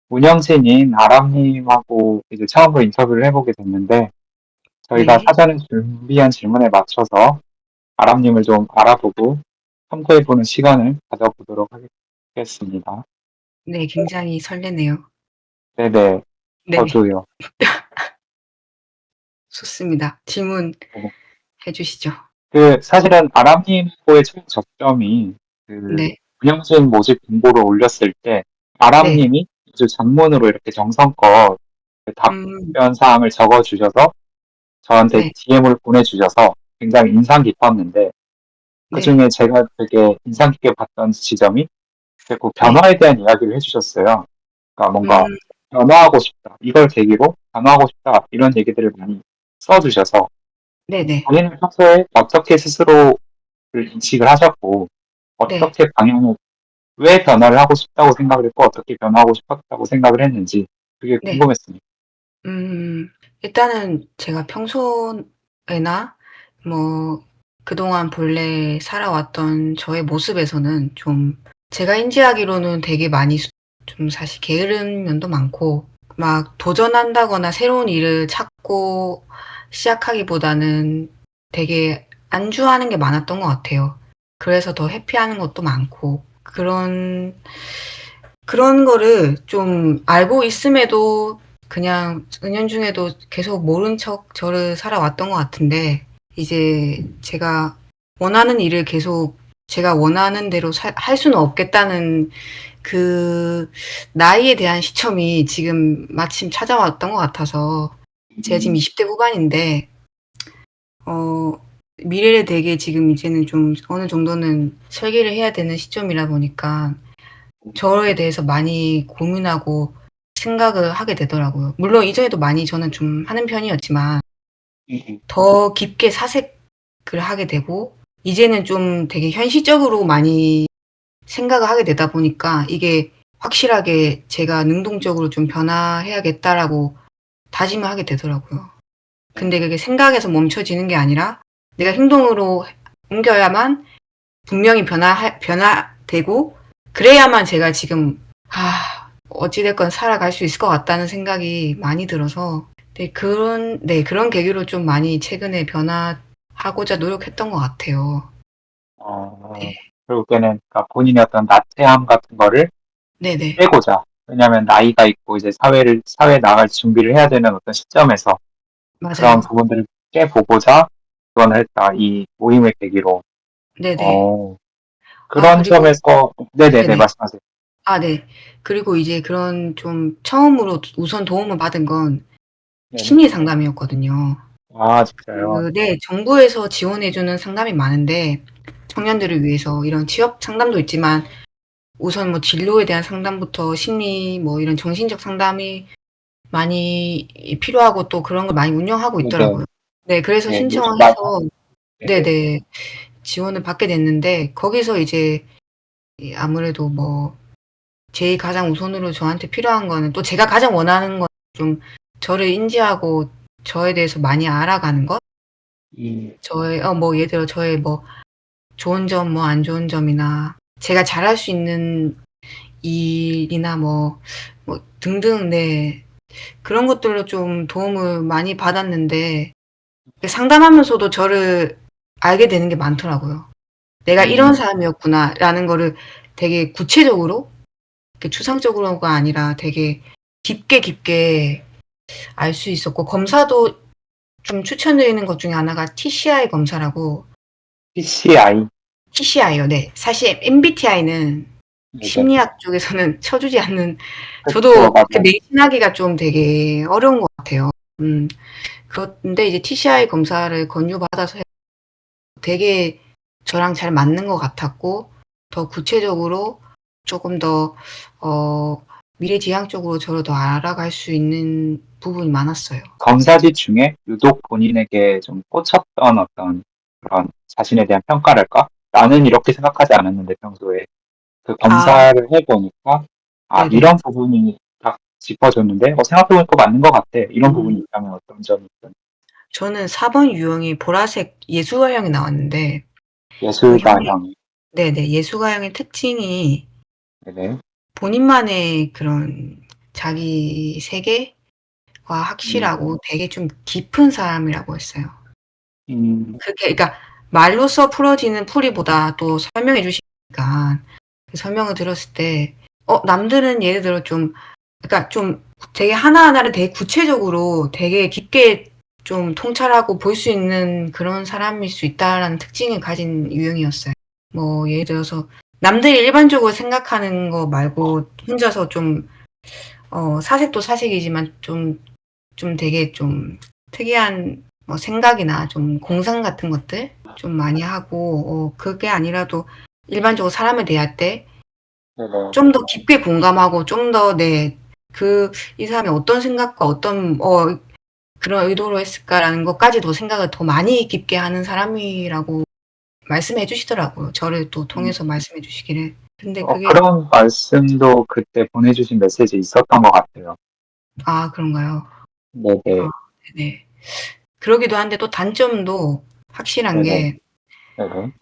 운영진인 아람님하고 이제 처음으로 인터뷰를 해보게 됐는데, 저희가 네. 사전에 준비한 질문에 맞춰서 아람님을 좀 알아보고 참고해보는 시간을 가져보도록 하겠습니다. 네, 굉장히 설레네요. 네네, 네. 저도요. 좋습니다. 질문해 네네. 주시죠. 사실은 아람님과의 첫 접점이 그 네. 운영진 모집 공고를 올렸을 때 네. 아람님이 아주 장문으로 이렇게 정성껏 그 음. 답변 사항을 적어주셔서 저한테 네. DM을 보내주셔서 굉장히 인상 깊었는데 네. 그중에 제가 되게 인상 깊게 봤던 지점이 결국 네. 변화에 대한 이야기를 해주셨어요. 그러니까 뭔가 음. 변화하고 싶다. 이걸 계기로 변화하고 싶다. 이런 얘기들을 많이 써주셔서 네네. 본인은 평소에 어떻게 스스로를 인식을 하셨고 네. 어떻게 방향을 왜 변화를 하고 싶다고 생각을 했고 어떻게 변화하고 싶었다고 생각을 했는지 그게 네. 궁금했습니다. 일단은 제가 평소에나 뭐 그동안 본래 살아왔던 저의 모습에서는 좀 제가 인지하기로는 되게 많이 좀 사실 게으른 면도 많고 막 도전한다거나 새로운 일을 찾고 시작하기보다는 되게 안주하는 게 많았던 것 같아요. 그래서 더 회피하는 것도 많고 그런 거를 좀 알고 있음에도 그냥 은연중에도 계속 모른 척 저를 살아왔던 것 같은데 이제 제가 원하는 일을 계속 제가 원하는 대로 할 수는 없겠다는 그 나이에 대한 시점이 지금 마침 찾아왔던 것 같아서 제가 지금 음, 20대 후반인데 어 미래를 되게 지금 이제는 좀 어느 정도는 설계를 해야 되는 시점이라 보니까 저에 대해서 많이 고민하고 생각을 하게 되더라고요. 물론 이전에도 많이 저는 좀 하는 편이었지만 음, 더 깊게 사색을 하게 되고 이제는 좀 되게 현실적으로 많이 생각을 하게 되다 보니까 이게 확실하게 제가 '능동적으로 좀 변화해야겠다.'라고 다짐을 하게 되더라고요. 근데 그게 생각에서 멈춰지는 게 아니라 내가 행동으로 옮겨야만 분명히 변화되고 그래야만 제가 지금 어찌 됐건 살아갈 수 있을 것 같다는 생각이 많이 들어서 그런 계기로 좀 많이 최근에 변화하고자 노력했던 것 같아요. 어, 네. 결국에는 그러니까 본인의 어떤 나태함 같은 거를 네네. 빼고자. 왜냐하면 나이가 있고 이제 사회에 나갈 준비를 해야 되는 어떤 시점에서 그런 맞아요. 부분들을 깨보고자 지원을 했다. 이 모임을 계기로. 네네. 어, 그런 그리고 점에서, 네네네, 네네. 말씀하세요. 네. 그리고 이제 그런 좀 처음으로 우선 도움을 받은 건 네네. 심리 상담이었거든요. 아, 진짜요? 네. 정부에서 지원해 주는 상담이 많은데 청년들을 위해서 이런 취업 상담도 있지만 우선 뭐 진로에 대한 상담부터 심리 뭐 이런 정신적 상담이 많이 필요하고 또 그런 걸 많이 운영하고 네네. 있더라고요. 네. 그래서 네, 요즘 신청을 많이 해서 네네. 네네. 지원을 받게 됐는데 거기서 이제 아무래도 뭐 제일 가장 우선으로 저한테 필요한 거는 또 제가 가장 원하는 건 좀 저를 인지하고 저에 대해서 많이 알아가는 것? 음, 저의 뭐 예를 들어 저의 뭐 좋은 점 뭐 안 좋은 점이나 제가 잘할 수 있는 일이나 뭐 등등 네. 그런 것들로 좀 도움을 많이 받았는데 그 상담하면서도 저를 알게 되는 게 많더라고요. '내가 이런 음, 사람이었구나.'라는 거를 되게 구체적으로 이렇게 추상적으로가 아니라 되게 깊게 알 수 있었고 검사도 좀 추천드리는 것 중에 하나가 TCI 검사라고 PCI. TCI요. 네. 사실 MBTI는 네네. 심리학 쪽에서는 쳐 주지 않는 그쵸, 저도 그 맞아요. 맹신하기가 좀 되게 어려운 것 같아요. 음 그런데 이제 TCI 검사를 권유받아서 되게 저랑 잘 맞는 것 같았고 더 구체적으로 쪼금 더 어 미래지향적으로 저를 더 알아갈 수 있는 부분이 많았어요. 검사지 중에 유독 본인에게 좀 꽂혔던 어떤 그런 자신에 대한 평가랄까? 나는 이렇게 생각하지 않았는데 평소에 그 아 검사를 해보니까 아, 네네. 이런 부분이 딱 짚어줬는데 생각해보니까 맞는 것 같아. 이런 부분이 음 있다면 어떤 점이 있던 저는 4번 유형이 보라색 예술가형이 나왔는데 그 형의 예술가형. 네네. 예술가형의 특징이 네네. 본인만의 그런 자기 세계와 확실하고 되게 좀 깊은 사람이라고 했어요. 그게 그러니까 말로써 풀어지는 풀이보다 또 설명해 주시니까 그 설명을 들었을 때 남들은 예를 들어 좀 그러니까 좀 되게 하나하나를 되게 구체적으로 되게 깊게 좀 통찰하고 볼 수 있는 그런 사람일 수 있다라는 특징을 가진 유형이었어요. 뭐 예를 들어서 남들이 일반적으로 생각하는 거 말고 혼자서 좀 사색도 사색이지만 좀 되게 좀 특이한 뭐 생각이나 좀 공상 같은 것들 좀 많이 하고 그게 아니라도 일반적으로 사람을 대할 때 네네. 좀 더 깊게 공감하고 좀 더 이 사람이 어떤 생각과 어떤 그런 의도로 했을까라는 것까지 더 생각을 더 많이 깊게 하는 사람이라고 말씀해 주시더라고요. 저를 또 통해서 말씀해 주시기를. 근데 그게 그런 말씀도 그때 보내주신 메시지 있었던 것 같아요. 그런가요? 네네. 네네. 그러기도 한데 또 단점도 확실한 네네. 게 네네.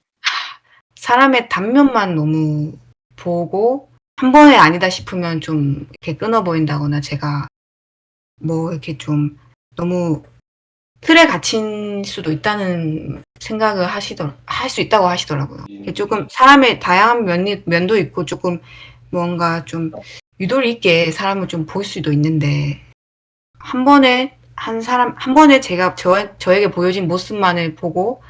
사람의 단면만 너무 보고 한 번에 아니다 싶으면 좀 이렇게 끊어 버린다거나 제가 뭐 이렇게 좀 너무 틀에 갇힐 수도 있다는 생각을 할 수 있다고 하시더라고요. 이게 쪼끔 사람의 다양한 면도 있고 쪼끔 뭔가 좀 유도리 있게 사람을 좀 볼 수도 있는데 한 번에 제가 저에게 보여진 모습만을 보고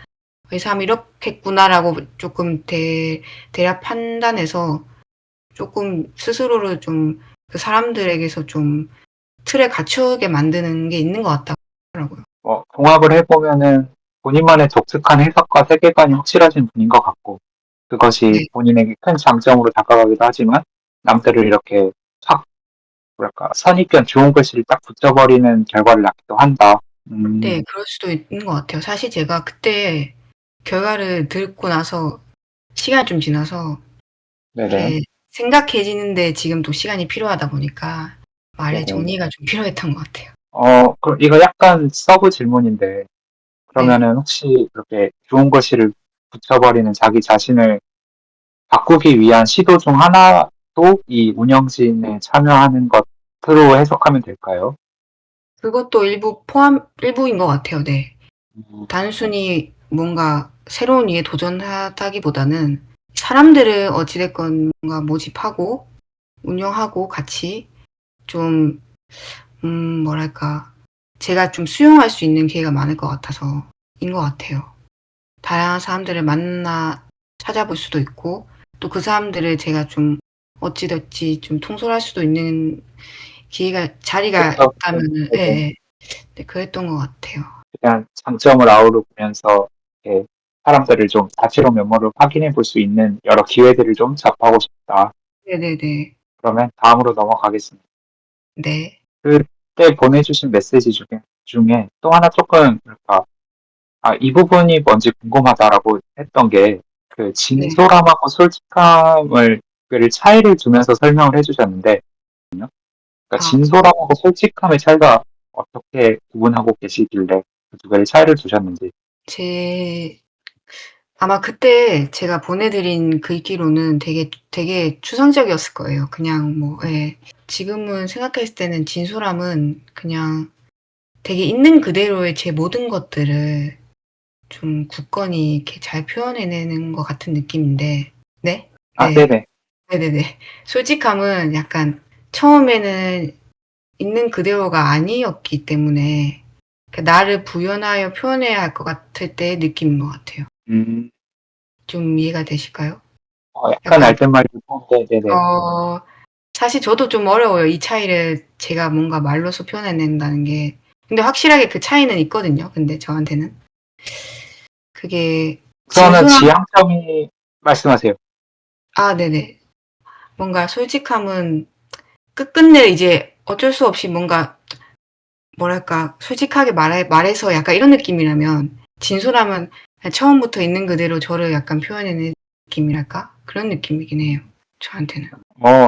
'이 사람이 이렇겠구나.'라고 쪼끔 대략 판단해서 쪼끔 스스로를 좀 그 사람들에게서 좀 틀에 갖추게 만드는 게 있는 것 같다고 하더라고요. 종합을 해보면은 본인만의 독특한 해석과 세계관이 확실하신 분인 것 같고, 그것이 네. 본인에게 큰 장점으로 다가가기도 하지만, 남들을 이렇게 확, 뭐랄까, 선입견 좋은 글씨를 딱 붙여버리는 결과를 낳기도 한다. 네. 그럴 수도 있는 것 같아요. 사실 제가 그때 결과를 듣고 나서 시간이 좀 지나서 네네. 이렇게 생각해지는데 지금 또 시간이 필요하다 보니까 말의 네네. 정리가 좀 필요했던 것 같아요. 그럼 이거 약간 서브 질문인데, 네. 그러면은 혹시 그렇게 좋은 글씨를 붙여버리는 자기 자신을 바꾸기 위한 시도 중 하나도 이 운영진에 참여하는 것으로 해석하면 될까요? 그것도 일부인 것 같아요. 네. 단순히 뭔가 새로운 일에 도전하다기보다는 사람들을 어찌 됐건 뭔가 모집하고 운영하고 같이 좀 뭐랄까 제가 좀 수용할 수 있는 기회가 많을 것 같아서인 것 같아요. 다양한 사람들을 찾아볼 수도 있고 또 그 사람들을 제가 좀 어찌 됐지 좀 통솔할 수도 있는 자리가 그쵸. 네. 있다면은 네네. 예예. 네 그랬던 것 같아요. 그냥 장점을 아우르면서 이렇게 사람들을 좀 다채로운 면모를 확인해 볼 수 있는 여러 기회들을 좀 접하고 싶다. 네네네. 그러면 다음으로 넘어가겠습니다. 네. 그때 보내주신 메시지 중에 또 하나 조금, 뭐랄까, 이 부분이 뭔지 궁금하다라고 했던 게, 그 네. 진솔함하고 솔직함을, 그 차이를 두면서 설명을 해주셨는데, 그러니까 아 진솔함하고 솔직함의 차이가 어떻게 구분하고 계시길래 그 두 개의 차이를 두셨는지. 제 아마 그때 제가 보내 드린 글귀로는 되게 추상적이었을 거예요. 그냥 뭐 예. 지금은 생각했을 때는 진솔함은 그냥 되게 있는 그대로의 제 모든 것들을 좀 굳건히 이렇게 잘 표현해 내는 것 같은 느낌인데 네? 네. 네네. 네네네. 솔직함은 약간 처음에는 있는 그대로가 아니었기 때문에 나를 부연하여 표현해야 할 것 같을 때의 느낌인 것 같아요. 음, 좀 이해가 되실까요? 약간 약간 알듯 말듯 한데, 네네. 어 사실 저도 좀 어려워요. 이 차이를 제가 뭔가 말로써 표현해낸다는 게. 근데 확실하게 그 차이는 있거든요, 근데 저한테는. 그게 우선은 진솔함 지향점이, 말씀하세요. 네네. 뭔가 솔직함은 끝끝내 이제 어쩔 수 없이 뭔가 뭐랄까 솔직하게 말해서 약간 이런 느낌이라면 진솔함은 그냥 처음부터 있는 그대로 저를 약간 표현해낸 느낌이랄까? 그런 느낌이긴 해요, 저한테는.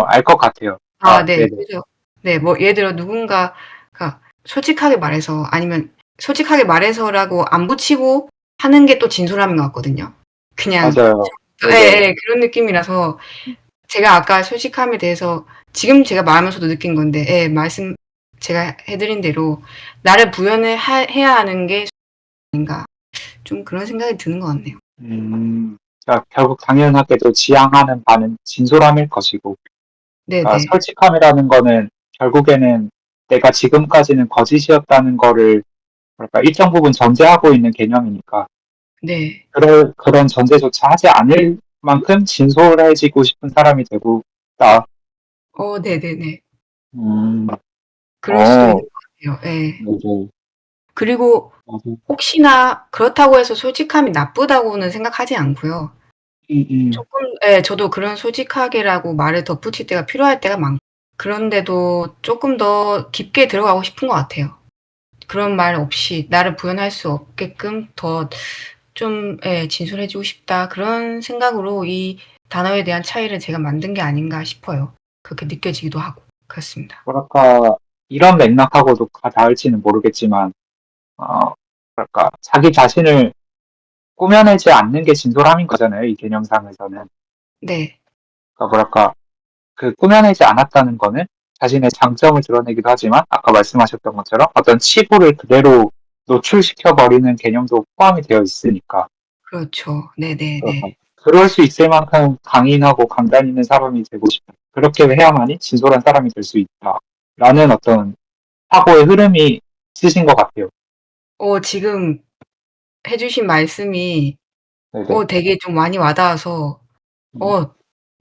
알 것 같아요. 네. 네네. 그죠. 네. 뭐 예를 들어 누군가가 솔직하게 말해서 아니면 솔직하게 말해서라고 안 붙이고 하는 게 또 진솔함인 것 같거든요. 그냥 맞아요. 네네. 예예. 그런 느낌이라서 제가 아까 솔직함에 대해서 지금 제가 말하면서도 느낀 건데, 예, 제가 해드린 대로 나를 부연을 해야 하는 게 아닌가. 좀 그런 생각이 드는 것 같네요. 그러니까 결국 당연하게도 지향하는 바는 진솔함일 것이고, 그러니까 네네. 솔직함이라는 거는 결국에는 내가 지금까지는 거짓이었다는 거를 뭐랄까 일정 부분 전제하고 있는 개념이니까 네. 그런 전제조차 하지 않을 만큼 진솔해지고 싶은 사람이 되고 싶다. 네네네. 음, 그럴 수도 있는 어, 것 같아요. 예. 맞아요. 그리고 맞아요. 혹시나 그렇다고 해서 솔직함이 나쁘다고는 생각하지 않고요. 음, 음. 조금, 예, 저도 그런 솔직하게라고 말을 덧붙일 때가 필요할 때가 많고, 그런데도 조금 더 깊게 들어가고 싶은 것 같아요. 그런 말 없이 나를 부연할 수 없게끔 더 좀, 예, 진솔해지고 싶다. 그런 생각으로 이 단어에 대한 차이를 제가 만든 게 아닌가 싶어요. 그렇게 느껴지기도 하고. 그렇습니다. 뭐랄까 이런 맥락하고도 닿을지는 모르겠지만, 뭐랄까 자기 자신을 꾸며내지 않는 게 진솔함인 거잖아요. 이 개념상에서는. 네. 그러니까 뭐랄까 그 꾸며내지 않았다는 거는 자신의 장점을 드러내기도 하지만 아까 말씀하셨던 것처럼 어떤 치부를 그대로 노출시켜 버리는 개념도 포함이 되어 있으니까 그렇죠. 네네네. 그렇다. 그럴 수 있을 만큼 강인하고 강단 있는 사람이 되고 싶다. 그렇게 해야만이 진솔한 사람이 될 수 있다. 라는 어떤 사고의 흐름이 있으신 것 같아요. 지금 해 주신 말씀이 네네. 되게 좀 많이 와 닿아서 음, 어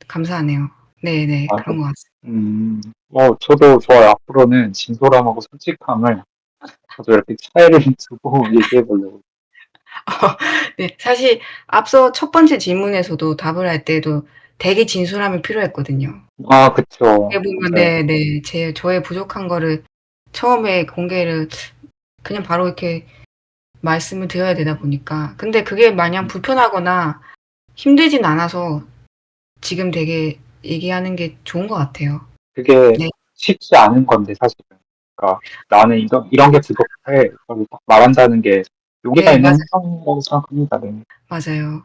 감사하네요. 네네. 아, 그런 것 같습니다. 저도 좋아요. 앞으로는 진솔함하고 솔직함을 저도 이렇게 차이를 두고 얘기해 보려고. 네. 사실 앞서 첫 번째 질문에서도 답을 할 때도 되게 진솔함이 필요했거든요. 아, 그쵸. 어떻게 보면 맞아요. 네네. 저의 부족한 거를 처음에 공개를 그냥 바로 이렇게 말씀을 드려야 되다 보니까. 근데 그게 마냥 불편하거나 힘들진 않아서 지금 되게 얘기하는 게 좋은 것 같아요. 그게 네. 쉽지 않은 건데, 사실은. 그러니까 나는 이런 게 부족해. 라고 딱 말한다는 게 용기가 네, 있는 행동이라고 생각합니다. 네. 맞아요.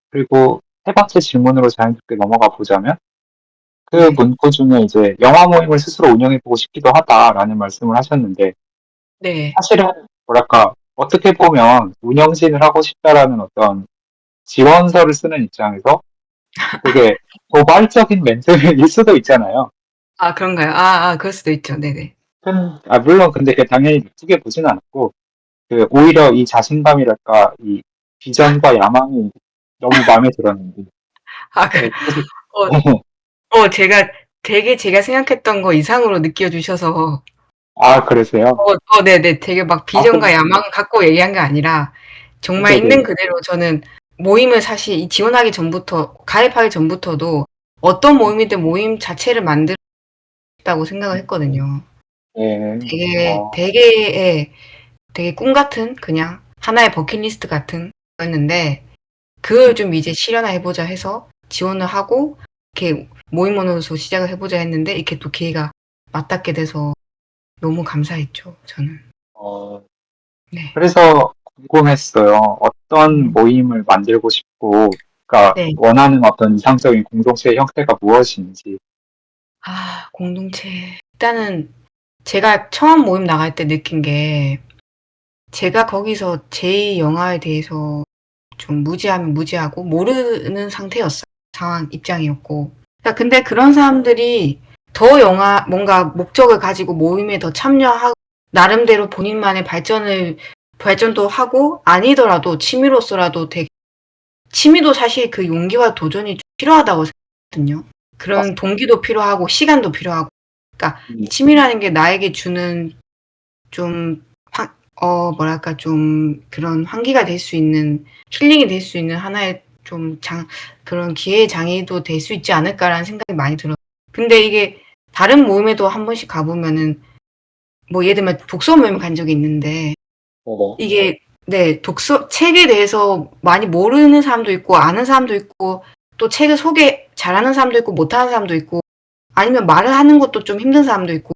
그리고 세 번째 질문으로 자연스럽게 넘어가 보자면, 그 네. 문구 중에 이제 영화 모임을 스스로 운영해 보고 싶기도 하다라는 말씀을 하셨는데, 네. 사실은 뭐랄까, 어떻게 보면 운영진을 하고 싶다라는 어떤 지원서를 쓰는 입장에서 되게 도발적인 멘트일 수도 있잖아요. 아, 그런가요? 그럴 수도 있죠. 네네. 물론 근데 그 당연히 나쁘게 보지는 않았고, 오히려 이 자신감이랄까, 이 비전과 야망이 너무 마음에 들었는데, 아 그 사실, 어 제가 되게 제가 생각했던 거 이상으로 느껴 주셔서 아, 그러세요? 네네. 되게 막 아, 비전과 야망을 갖고 얘기한 게 아니라 정말 있는 네네. 그대로 저는 모임을 사실 이 지원하기 전부터 가입하기 전부터도 어떤 모임이든 모임 자체를 만들고 싶다고 생각을 했거든요. 네. 되게 예, 되게 꿈 같은 그냥 하나의 버킷리스트 같은 거였는데 그걸 좀 이제 실현해 보자 해서 지원을 하고 이렇게 모임원으로서 시작을 해 보자 했는데 이렇게 또 기회가 맞닿게 돼서 너무 감사했죠, 저는. 어, 네. 그래서 궁금했어요. 어떤 음. 모임을 만들고 싶고, 그러니까 네. 원하는 어떤 이상적인 공동체의 형태가 무엇인지. 공동체. 일단은 제가 처음 모임 나갈 때 느낀 게 제가 거기서 제 영화에 대해서 좀 무지하면 무지하고 모르는 상태였어요. 입장이었고. 그러니까 근데 그런 사람들이 더 뭔가 목적을 가지고 모임에 더 참여하고 나름대로 본인만의 발전도 하고 아니더라도 취미로서라도 되게 취미도 사실 그 용기와 도전이 좀 필요하다고 생각하거든요. 그런 맞습니다. 동기도 필요하고 시간도 필요하고. 그러니까 음, 취미라는 게 나에게 주는 좀 뭐랄까 좀 그런 환기가 될 수 있는 힐링이 될 수 있는 하나의 좀 그런 기회의 장애도 될 수 있지 않을까라는 생각이 많이 들어요. 근데 이게 다른 모임에도 한 번씩 가 보면은 뭐 예를 들면 독서 모임 간 적이 있는데 네네. 이게 네, 책에 대해서 많이 모르는 사람도 있고 아는 사람도 있고 또 책을 소개 잘하는 사람도 있고 못하는 사람도 있고 아니면 말을 하는 것도 좀 힘든 사람도 있고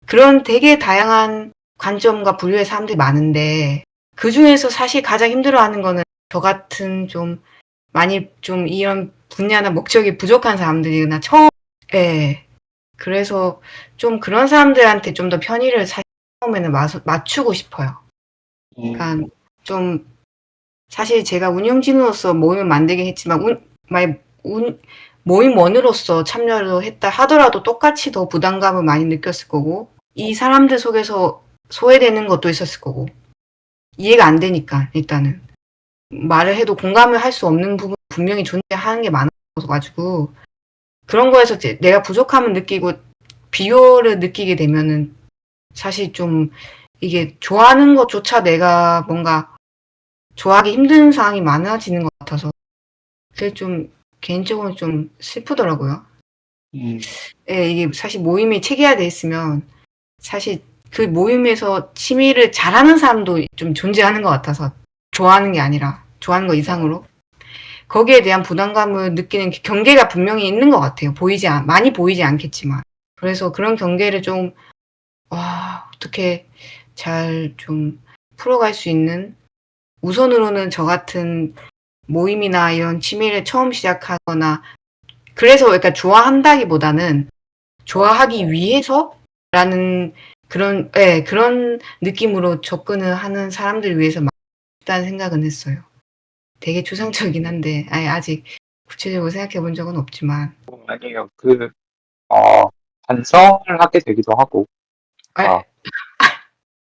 그런 되게 다양한 관점과 분류의 사람들이 많은데 그중에서 사실 가장 힘들어하는 거는 저 같은 좀 많이 좀 이런 분야나 목적이 부족한 사람들이나 처음 예. 그래서 좀 그런 사람들한테 좀 더 편의를 사실 처음에는 맞추고 싶어요. 그러니까 좀 사실 제가 운영진으로서 모임을 만들긴 했지만 모임원으로서 참여를 했다 하더라도 똑같이 더 부담감을 많이 느꼈을 거고 이 사람들 속에서 소외되는 것도 있었을 거고 이해가 안 되니까 일단은 말을 해도 공감을 할 수 없는 부분 분명히 존재하는 게 많아 가지고 그런 거에서 이제 내가 부족함을 느끼고 비교를 느끼게 되면은 사실 좀 이게 좋아하는 것조차 내가 뭔가 좋아하기 힘든 상황이 많아지는 것 같아서 그게 좀 개인적으로 좀 슬프더라고요. 음, 예, 이게 사실 모임이 체계화돼 있으면 사실 그 모임에서 취미를 잘하는 사람도 좀 존재하는 것 같아서 좋아하는 게 아니라 좋아하는 거 이상으로 거기에 대한 부담감을 느끼는 경계가 분명히 있는 것 같아요. 많이 보이지 않겠지만. 그래서 그런 경계를 좀 어떻게 잘 좀 풀어갈 수 있는 우선으로는 저 같은 모임이나 이런 취미를 처음 시작하거나 그래서 그러니까 좋아한다기보다는 좋아하기 위해서라는 그런 느낌으로 접근을 하는 사람들을 위해서 있다는 생각은 했어요. 되게 초상적이긴 한데 아직 구체적으로 생각해 본 적은 없지만. 아니에요. 어, 반성을 하게 되기도 하고, 아, 어,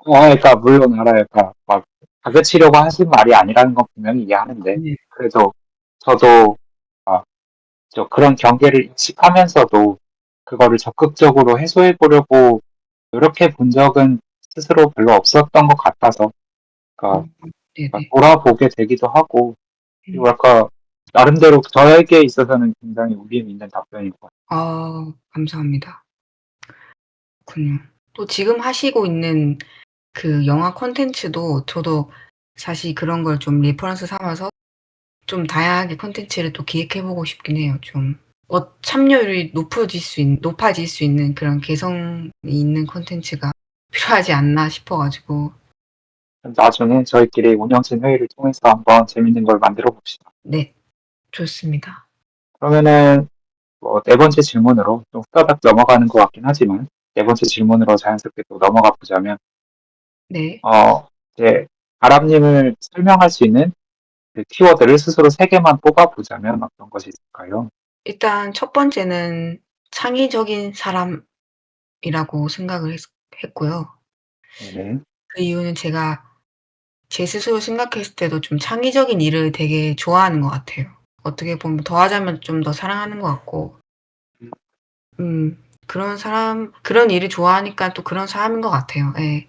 그러니까 물론 알아요. 그러니까 막 다그치려고 하신 말이 아니라는 건 분명히 이해하는데, 네. 그래도 저도 아, 그런 경계를 인식하면서도 그거를 적극적으로 해소해 보려고 노력해 본 적은 스스로 별로 없었던 것 같아서, 그러니까 네네. 돌아보게 되기도 하고, 음. 뭐랄까, 나름대로 저에게 있어서는 굉장히 울림 있는 답변인 것 같아요. 감사합니다. 그렇군요. 또 지금 하시고 있는 그 영화 콘텐츠도 저도 사실 그런 걸 좀 리퍼런스 삼아서 좀 다양하게 콘텐츠를 또 기획해 보고 싶긴 해요. 좀 참여율이 높아질 수 있는 그런 개성이 있는 콘텐츠가 필요하지 않나 싶어 가지고. 나중에 저희끼리 운영진 회의를 통해서 한번 재밌는 걸 만들어 봅시다. 네. 좋습니다. 그러면은 네 번째 질문으로 좀 후다닥 넘어가는 것 같긴 하지만 네 번째 질문으로 자연스럽게 또 넘어가 보자면 네. 이제 아람님을 설명할 수 있는 그 키워드를 스스로 세 개만 뽑아 보자면 어떤 것이 있을까요? 일단 첫 번째는 창의적인 사람이라고 생각을 했고요. 네네. 그 이유는 제가 제 스스로 생각했을 때도 좀 창의적인 일을 되게 좋아하는 것 같아요. 어떻게 보면 더하자면 좀 더 사랑하는 것 같고 음, 그런 일을 좋아하니까 또 그런 사람인 것 같아요. 예.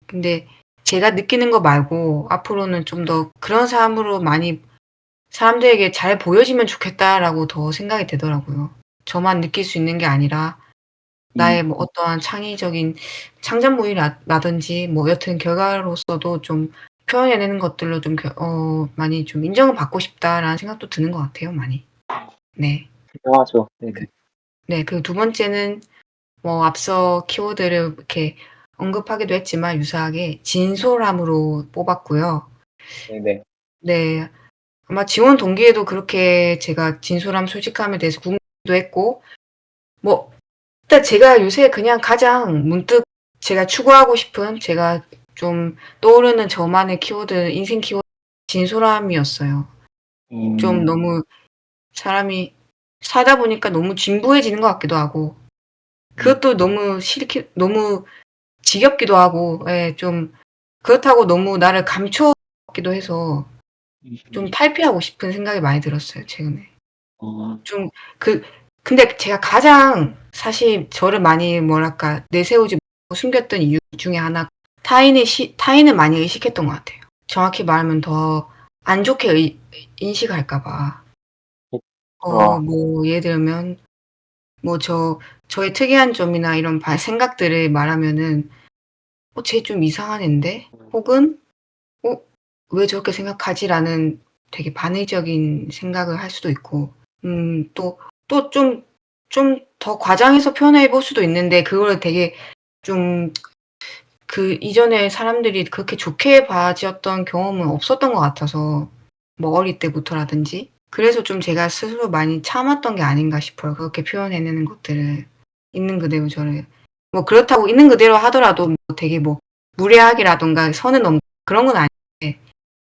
근데 제가 느끼는 거 말고 앞으로는 좀 더 그런 사람으로 많이 사람들에게 잘 보여지면 좋겠다라고 더 생각이 되더라고요. 저만 느낄 수 있는 게 아니라 음, 나의 뭐 어떠한 창의적인 창작물이라든지 뭐 여튼 결과로서도 좀 표현해내는 것들로 좀 많이 좀 '인정을 받고 싶다.'라는 생각도 드는 것 같아요 많이. 네. 필요하죠. 그 네네. 네. 두 번째는 뭐 앞서 키워드를 이렇게 언급하기도 했지만 유사하게 진솔함으로 뽑았고요. 네네. 네. 아마 지원 동기에도 그렇게 제가 진솔함, 솔직함에 대해서 궁금도 했고 뭐 일단 제가 요새 그냥 가장 문득 제가 추구하고 싶은 제가 좀 떠오르는 저만의 키워드 인생 키워드 진솔함이었어요. 좀 음, 너무 사람이 살다 보니까 너무 진부해지는 것 같기도 하고 음, 그것도 너무 지겹기도 하고 예 좀 그렇다고 너무 나를 감춰 기도 해서 좀 음, 탈피하고 싶은 생각이 많이 들었어요 최근에. 음, 좀 그 근데 제가 가장 사실 저를 많이 뭐랄까 내세우지 못하고 숨겼던 이유 중에 하나가 타인을 많이 의식했던 것 같아요. 정확히 말하면 더 안 좋게 인식할까 봐. 그렇죠. 뭐 예를 들면 뭐 저의 특이한 점이나 이런 생각들을 말하면은 '쟤 좀 이상한 앤데?' 혹은 '어 왜 저렇게 생각하지?'라는 되게 반의적인 생각을 할 수도 있고 또 좀 더 과장해서 표현해 볼 수도 있는데 그거를 되게 좀 이전에 사람들이 그렇게 좋게 봐주었던 경험은 없었던 것 같아서 뭐 어릴 때부터라든지. 그래서 좀 제가 스스로 많이 참았던 게 아닌가 싶어요. 그렇게 표현해내는 것들을 있는 그대로 저를 뭐 그렇다고 있는 그대로 하더라도 뭐 되게 뭐 무례하게라든가 선을 넘 그런 건 아닌데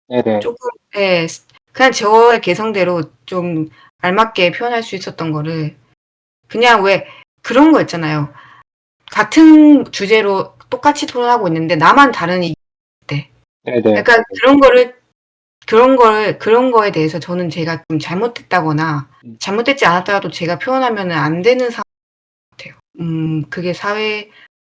네네. 쪼끔 예. 그냥 저의 개성대로 좀 알맞게 표현할 수 있었던 거를 그냥 왜 그런 거 있잖아요. 같은 주제로 똑같이 토론하고 있는데 나만 다른 이 때 네네. 약간 그런 거에 대해서 저는 제가 좀 잘못했다거나 음. 잘못되지 않았더라도 제가 표현하면은 안 되는 상황 같아요. 그게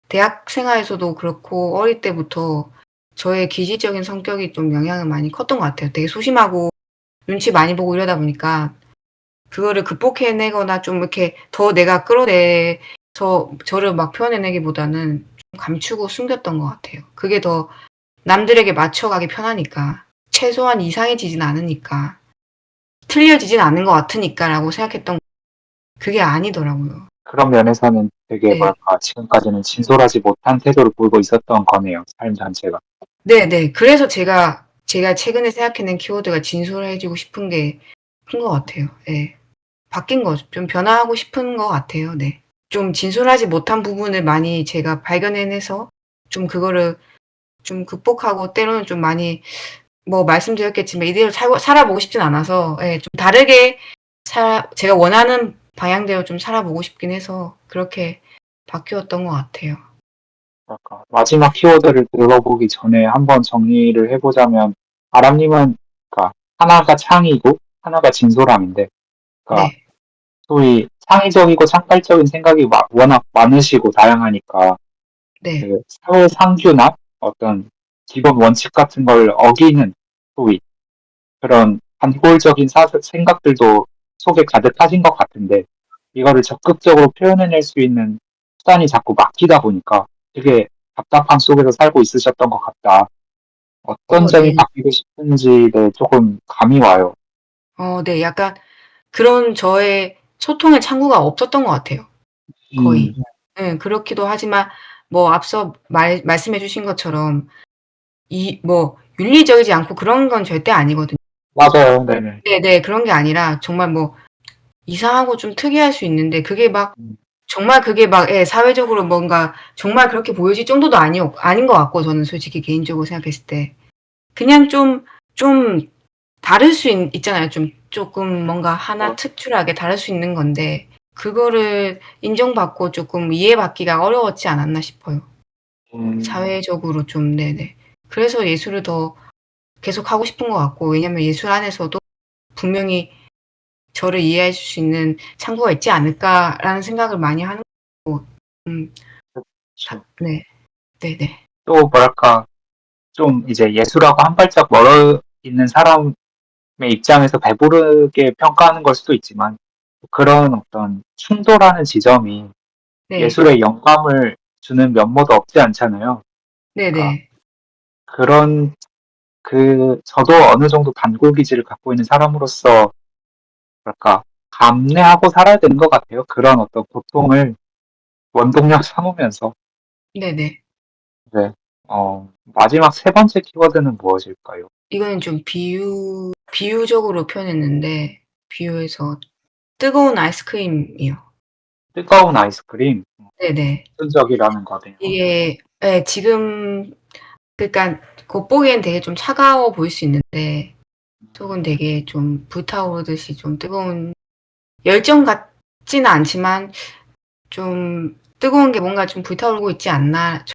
대학 생활에서도 그렇고 어릴 때부터 저의 기질적인 성격이 좀 영향을 많이 컸던 것 같아요. 되게 소심하고 눈치 많이 보고 이러다 보니까 그거를 극복해내거나 좀 이렇게 더 내가 끌어내서 저를 막 표현해내기보다는 좀 감추고 숨겼던 것 같아요. 그게 더 남들에게 맞춰가기 편하니까. 최소한 이상해지진 않으니까. 틀려지진 않은 것 같으니까라고 생각했던 그게 아니더라고요. 그런 면에서는 되게 네. 뭐랄까 지금까지는 진솔하지 못한 태도를 보이고 있었던 거네요. 삶 전체가. 네네. 그래서 제가 최근에 생각해낸 키워드가 진솔해지고 싶은 게 큰 것 같아요. 예. 바뀐 거죠. 좀 변화하고 싶은 것 같아요. 네. 좀 진솔하지 못한 부분을 많이 제가 발견해내서 좀 그거를 좀 극복하고 때로는 좀 많이 뭐 말씀드렸겠지만 이대로 살아보고 싶진 않아서 예 좀 다르게 제가 원하는 방향대로 좀 살아보고 싶긴 해서 그렇게 바뀌었던 것 같아요. 뭐랄까 마지막 키워드를 들어보기 전에 한번 정리를 해보자면 아람님은 그러니까 하나가 창의고 하나가 진솔함인데 그러니까 네. 소위 창의적이고 창발적인 생각이 워낙 많으시고 다양하니까 네. 그 사회 상규나 어떤 기본 원칙 같은 걸 어기는 소위 그런 반골적인 생각들도 속에 가득하신 것 같은데 이거를 적극적으로 표현해낼 수 있는 수단이 자꾸 막히다 보니까 되게 답답함 속에서 살고 있으셨던 것 같다. 어떤 점이 네. 바뀌고 싶은지 네, 조금 감이 와요. 네. 약간 그런 저의 소통의 창구가 없었던 것 같아요 음, 거의. 예. 그렇기도 하지만 뭐 앞서 말씀해 주신 것처럼 뭐 윤리적이지 않고 그런 건 절대 아니거든요. 맞아요. 네네. 네네. 그런 게 아니라 정말 뭐 이상하고 좀 특이할 수 있는데 그게 막 음, 정말 그게 막 예 사회적으로 뭔가 정말 그렇게 보여질 정도도 아닌 것 같고 저는 솔직히 개인적으로 생각했을 때. 그냥 좀 다를 수 있잖아요. 좀 쪼끔 뭔가 하나 특출하게 다를 수 있는 건데 그거를 인정받고 쪼끔 이해받기가 어려웠지 않았나 싶어요. 음, 사회적으로 좀 네네. 그래서 예술을 더 계속하고 싶은 것 같고 왜냐면 예술 안에서도 분명히 '저를 이해해 줄 수 있는 창구가 있지 않을까.'라는 생각을 많이 하는 거고 음 그쵸. 네. 네네. 또 뭐랄까 좀 이제 예술하고 한 발짝 멀어 있는 사람의 입장에서 배부르게 평가하는 걸 수도 있지만 그런 어떤 충돌하는 지점이 네. 예술에 영감을 주는 면모도 없지 않잖아요. 그러니까 네네. 그런 저도 어느 정도 단골 기질을 갖고 있는 사람으로서 뭐랄까 감내하고 살아야 되는 것 같아요. 그런 어떤 고통을 원동력 삼으면서. 네네. 네. 마지막 세 번째 키워드는 무엇일까요? 이거는 좀 비유적으로 표현했는데 비유해서 뜨거운 아이스크림이요. 뜨거운 아이스크림, 네네. 전적이라는 거네요. 이게 예 지금 그러니까 겉보기엔 되게 좀 차가워 보일 수 있는데 속은 되게 좀 불타오르듯이 좀 뜨거운 열정 같지는 않지만 좀 '뜨거운 게 뭔가 좀 불타오르고 있지 않나.'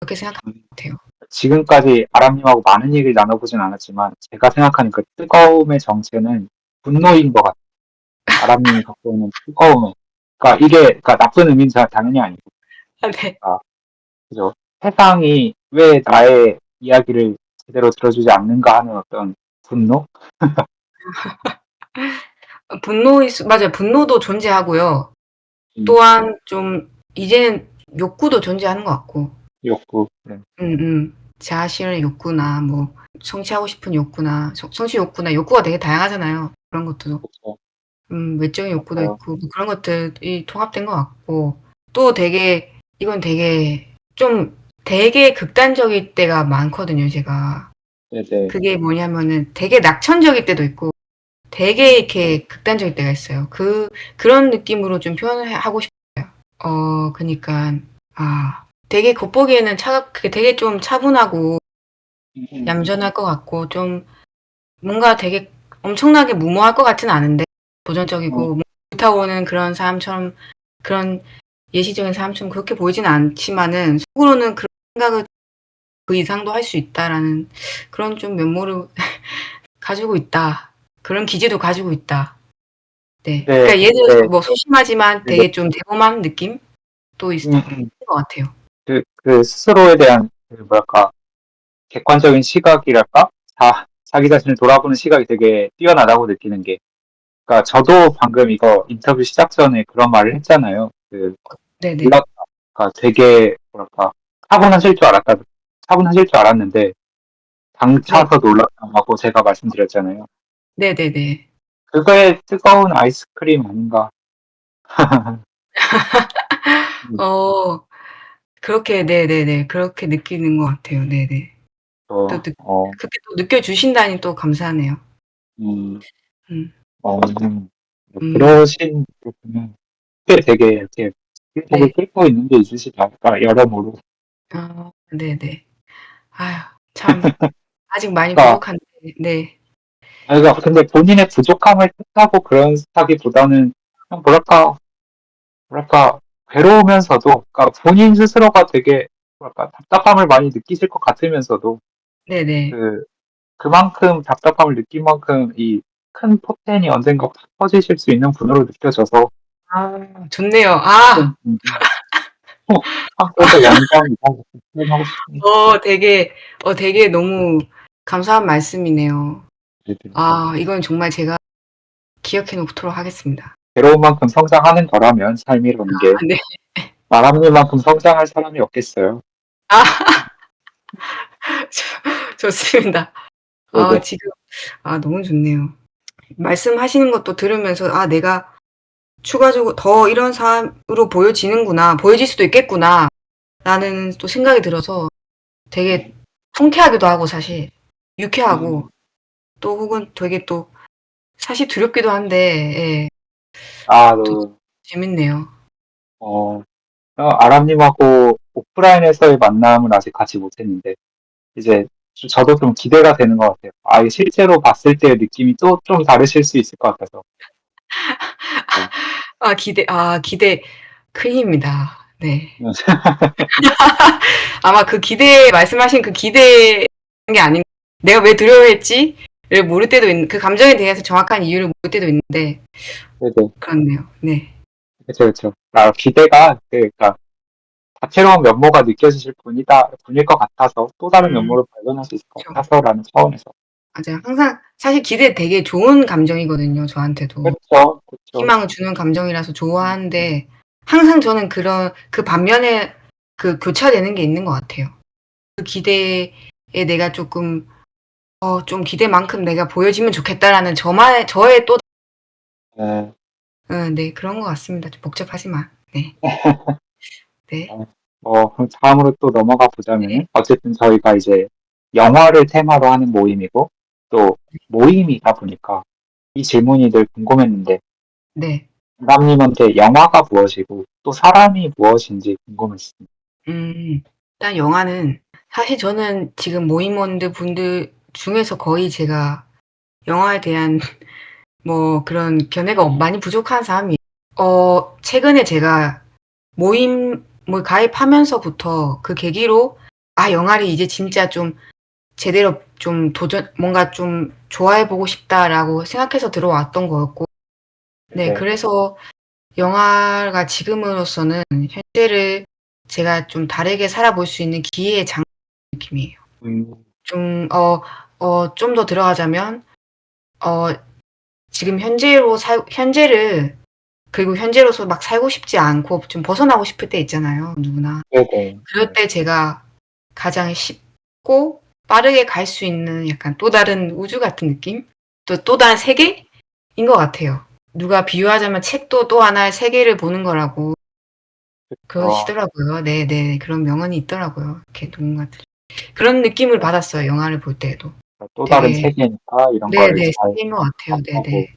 그렇게 생각하는 음, 것 같아요. 지금까지 아람님하고 많은 얘기를 나눠보진 않았지만 제가 생각하는 그 뜨거움의 정체는 분노인 것 같아요. 아람님이 갖고 있는 뜨거움에. 그러니까 이게 그러니까 나쁜 의미는 당연히 아니고, 아 네. 그러니까 그죠? 세상이 왜 나의 이야기를 제대로 들어주지 않는가 하는 어떤 분노? 맞아요. 분노도 존재하고요. 음, 또한 좀 이제는 욕구도 존재하는 것 같고 욕구. 네, 자아 실현의 욕구나 뭐 성취하고 싶은 욕구나 성취 욕구나 욕구가 되게 다양하잖아요. 그런 것도 그렇죠. 외적인 욕구도 맞아요. 있고 뭐 그런 것들이 통합된 것 같고 또 되게 이건 되게 극단적일 때가 많거든요 제가. 네네. 그게 뭐냐면은 되게 낙천적일 때도 있고 되게 이렇게 극단적일 때가 있어요. 그런 느낌으로 좀 표현을 하고 싶어요. 그니까, 되게 겉보기에는 그게 되게 좀 차분하고 얌전할 것 같고, 좀 뭔가 되게 엄청나게 무모할 것 같진 않은데, 도전적이고, 불타오르는 그런 사람처럼, 그런 예시적인 사람처럼 그렇게 보이진 않지만은, 속으로는 그런 생각을 그 이상도 할 수 있다라는 그런 좀 면모를 가지고 있다. 그런 기질도 가지고 있다. 네. 네, 그러니까 예를 들어서 네, 뭐 소심하지만 네, 네. 되게 좀 대범한 느낌도 있는 것 같아요. 그 스스로에 대한 그 뭐랄까 객관적인 시각이랄까? 자기 자신을 돌아보는 시각이 되게 뛰어나다고 느끼는 게, 그러니까 저도 방금 이거 인터뷰 시작 전에 그런 말을 했잖아요. 네네. 몰랐다. 그러니까 되게 뭐랄까 타고나실 줄 알았다. 타고나실 줄 알았는데 네. 당차서 놀랐다고 제가 말씀드렸잖아요. 네네네. 그거의 뜨거운 아이스크림 아닌가? 어 그렇게 네네네. 그렇게 느끼는 것 같아요. 네네. 또 또, 그렇게 또 느껴주신다니 또 감사하네요. 음, 음. 음. 그러신 분 보면 되게 이렇게 길목을 네. 끓고 있는 게 있으시지 않을까, 여러모로. 네네. 아휴 참 아직 많이 그러니까, 부족한데 네. 그러니까 근데 본인의 부족함을 탓하고 그런 하기보다는 그냥 뭐랄까 괴로우면서도, 그러니까 본인 스스로가 되게 뭐랄까 답답함을 많이 느끼실 것 같으면서도 네네. 그 그만큼 답답함을 느낀 만큼 이 큰 포텐이 언젠가 확 터지실 수 있는 분으로 느껴져서 좋네요. 좀 그래서 영광이라고 표현하고 싶습니다. 되게 되게 너무 감사한 말씀이네요. 네네. 이건 정말 제가 기억해 놓도록 하겠습니다. 괴로운 만큼 성장하는 거라면 삶이라는 게 네. 나람님만큼 성장할 사람이 없겠어요. 아 좋습니다. 네네. 지금 너무 좋네요. 말씀하시는 것도 들으면서 '내가 추가적으로 더 이런 사람으로 보여질 수도 있겠구나.'라는 또 생각이 들어서 되게 통쾌하기도 하고 사실 유쾌하고 또 혹은 되게 또 사실 두렵기도 한데 예 또 너, 재밌네요. 아람님하고 오프라인에서의 만남을 아직 같이 못했는데, 이제 저도 좀 기대가 되는 것 같아요. 이게 실제로 봤을 때의 느낌이 또 좀 다르실 수 있을 것 같아서. 어, 기대 큰 힘입니다. 네. 아마 말씀하신 그 기대한 게 아닌 '내가 왜 두려워했지?'를 모를 때도 그 감정에 대해서 정확한 이유를 모를 때도 있는데 네네. 그렇네요. 네. 그쵸, 그쵸. 기대가, 그러니까 다채로운 면모가 느껴지실 분일 것 같아서 또 다른 면모를 발견할 수 있을 것 그쵸. 같아서라는 차원에서. 맞아요. 항상 사실 기대 되게 좋은 감정이거든요, 저한테도. 그쵸, 그쵸. 희망을 주는 감정이라서 좋아하는데 항상 저는 그 반면에 그 교차되는 게 있는 것 같아요. 그 기대에 내가 쪼끔 좀 '기대만큼 내가 보여지면 좋겠다.'라는 저의 또 네. 네 그런 것 같습니다. 좀 복잡하지만. 네. 네. 그럼 다음으로 또 넘어가 네. 보자면은, 어쨌든 저희가 이제 영화를 테마로 하는 모임이고, 또 모임이다 보니까 이 질문이 늘 궁금했는데, 네. 남님한테 영화가 무엇이고, 또 사람이 무엇인지 궁금했습니다. 일단 영화는 사실 저는 지금 모임원들 분들 중에서 거의 제가 영화에 대한 뭐 그런 견해가 많이 부족한 사람이에요. 최근에 제가 모임을 가입하면서부터 그 계기로 '영화를 이제 진짜 좀 제대로 좀 뭔가 좀 좋아해 보고 싶다.'라고 생각해서 들어왔던 거였고 네 네. 그래서 영화가 지금으로서는 현재를 제가 좀 다르게 살아볼 수 있는 기회의 장 느낌이에요. 음, 좀 좀 더 들어가자면 어 지금 현재를 그리고 현재로서 막 살고 싶지 않고 좀 벗어나고 싶을 때 있잖아요, 누구나. 네네. 그럴 때 제가 가장 쉽고 빠르게 갈 수 있는 약간 또 다른 우주 같은 느낌? 또 다른 세계인 것 같아요. 누가 비유하자면 책도 또 하나의 세계를 보는 거라고 어, 그러시더라고요. 네네. 그런 명언이 있더라고요. 이렇게 누군가들. 그런 느낌을 받았어요, 영화를 볼 때에도. 또 다른 되게 세계니까 이런 거를 네네. 잘 생긴 것 같아요. 하고, 네네.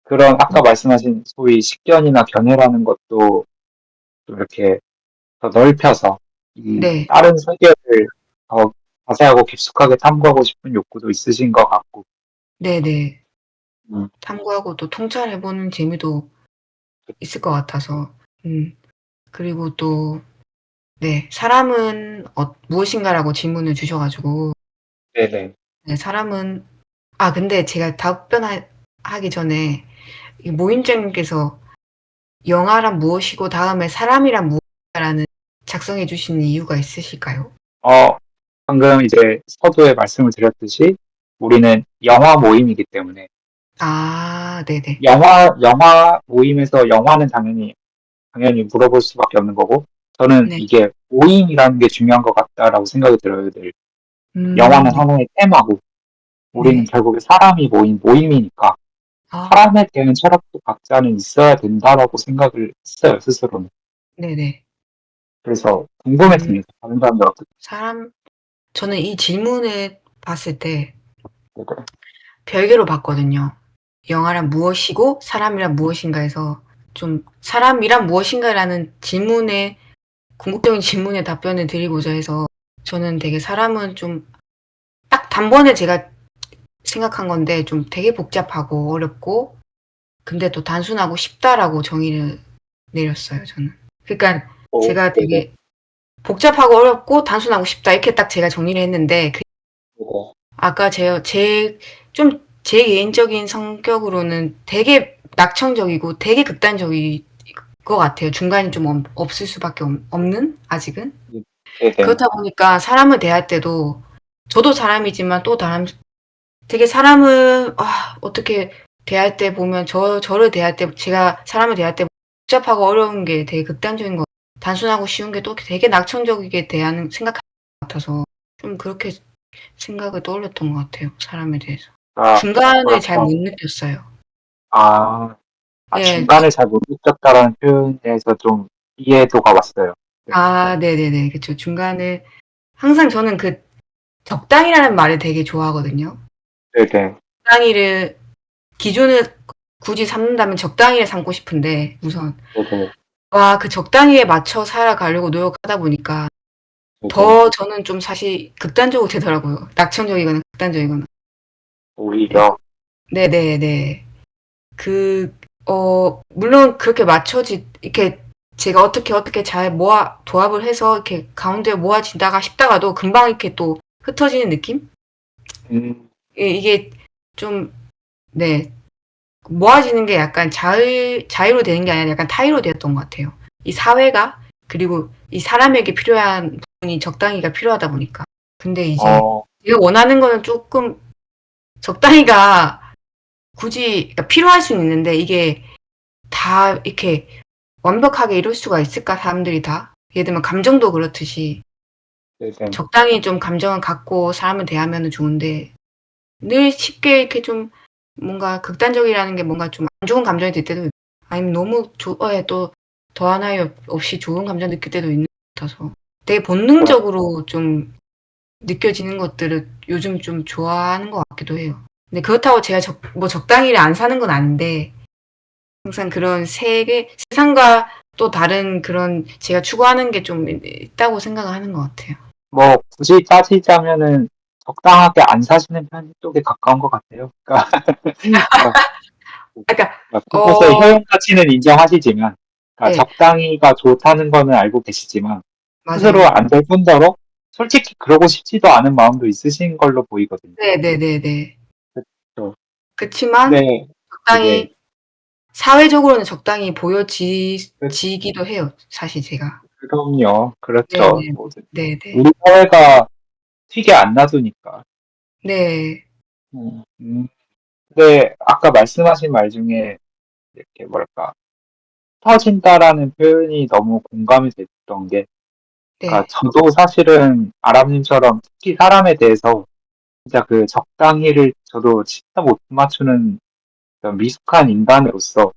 그런 음 아까 말씀하신 소위 식견이나 견해라는 것도 좀 이렇게 더 넓혀서 이 네. 다른 세계를 더 자세하고 깊숙하게 탐구하고 싶은 욕구도 있으신 것 같고, 네네. 음, 탐구하고 또 통찰해 보는 재미도 있을 것 같아서 음 그리고 또 네 "사람은 무엇인가?"라고 질문을 주셔 가지고 네네. 네 사람은 근데 제가 하기 전에 이 모임장님께서 "영화란 무엇이고 다음에 사람이란 무엇인가?"라는 작성해 주신 이유가 있으실까요? 어, 방금 이제 서두에 말씀을 드렸듯이 우리는 영화 모임이기 때문에 네네. 영화 모임에서 영화는 당연히 물어볼 수밖에 없는 거고, 저는 네. 이게 모임이라는 게 중요한 것 같다라고 생각이 들어요. 늘. 영화는 네. 하나의 테마고, 우리는 네. 결국에 사람이 모인 모임이니까 아 사람에 대한 철학도 각자는 있어야 된다라고 생각을 했어요, 스스로는. 네네. 그래서 음 궁금했습니다. 다른 사람들 어떻게 사람 저는 이 질문을 봤을 때 생각해요? 별개로 봤거든요. 영화란 무엇이고 사람이란 무엇인가 해서 좀 사람이란 무엇인가라는 질문에 궁극적인 질문에 답변을 드리고자 해서 저는 되게 사람은 좀 딱 단번에 제가 생각한 건데 좀 되게 복잡하고 어렵고 근데 또 단순하고 쉽다라고 정의를 내렸어요 저는. 그러니까 제가 네네. 되게 복잡하고 어렵고 단순하고 쉽다 이렇게 딱 제가 정리를 했는데 네네. 아까 제 개인적인 성격으로는 되게 낙천적이고 되게 극단적일 것 같아요. 중간이 좀 없을 수밖에 없는 아직은. 네네. 그렇다 보니까 사람을 대할 때도 저도 사람이지만 또 되게 사람을 어떻게 대할 때 보면 저를 대할 때 제가 사람을 대할 때 복잡하고 어려운 게 되게 극단적인 것 단순하고 쉬운 게 또 되게 낙천적이게 생각하는 것 같아서 좀 그렇게 생각을 떠올렸던 것 같아요, 사람에 대해서. 아, 중간을 잘 못 뭐랄까. 느꼈어요. 아, 예. 중간을 잘 못 느꼈다라는 표현에서 좀 이해도가 왔어요. 네. 네네네. 그쵸. 중간을 항상 저는 적당이라는 말을 되게 좋아하거든요. 네네. 적당히를 기준을 굳이 삼는다면 적당히를 삼고 싶은데 우선 네네. 그 적당히에 맞춰 살아가려고 노력하다 보니까 네네. 더 저는 좀 사실 극단적으로 되더라고요. 낙천적이거나 극단적이거나. 예. 오히려, 네네네. 물론 그렇게 이렇게 제가 어떻게 잘 도합을 해서 이렇게 가운데 모아지다가 싶다가도 금방 이렇게 또 흩어지는 느낌? 음, 이게 좀 네. 모아지는 게 약간 자의로 되는 게 아니라 약간 타의로 되었던 것 같아요. 이 사회가 그리고 이 사람에게 필요한 부분이 적당히가 필요하다 보니까. 근데 이제 어, 제가 원하는 거는 쪼끔 적당히가 굳이 그러니까 필요할 수는 있는데 이게 다 이렇게 완벽하게 이룰 수가 있을까 사람들이 다? 예를 들면 감정도 그렇듯이 네네. 적당히 좀 감정을 갖고 사람을 대하면은 좋은데 늘 쉽게 이렇게 좀 뭔가 극단적이라는 게 뭔가 좀 안 좋은 감정이 들 때도 있고 아니면 너무 또 더한 나위 없이 좋은 감정 느낄 때도 있는 것 같아서 되게 그럼, 본능적으로 좀 느껴지는 것들을 요즘 좀 좋아하는 것 같기도 해요. 근데 그렇다고 제가 적당히를 안 사는 건 아닌데 항상 그런 세상과 또 다른 그런 제가 추구하는 게 좀 있다고 생각을 하는 것 같아요. 뭐, 굳이 따지자면은 적당하게 안 사시는 편 쪽에 가까운 것 같아요. 그러니까, 그러니까 그것의 효용 가치는 인정하시지만, 그러니까 네. 적당히가 좋다는 거는 알고 계시지만, 스스로 맞아요. 안 될 뿐더러, 솔직히 그러고 싶지도 않은 마음도 있으신 걸로 보이거든요. 네네네네. 그렇죠. 그치만 근데 이제 적당히 사회적으로는 적당히 그- 지기도 해요, 사실 제가. 그럼요. 그렇죠. 네네. 네네. 우리 사회가 튀게 안 놔두니까. 네. 음, 근데 아까 말씀하신 말 중에 이렇게 뭐랄까 터진다라는 표현이 너무 공감이 됐던 게, 그러니까 네. 저도 사실은 아람님처럼 특히 사람에 대해서 진짜 그 적당히를 저도 진짜 못 맞추는 그런 미숙한 인간으로서,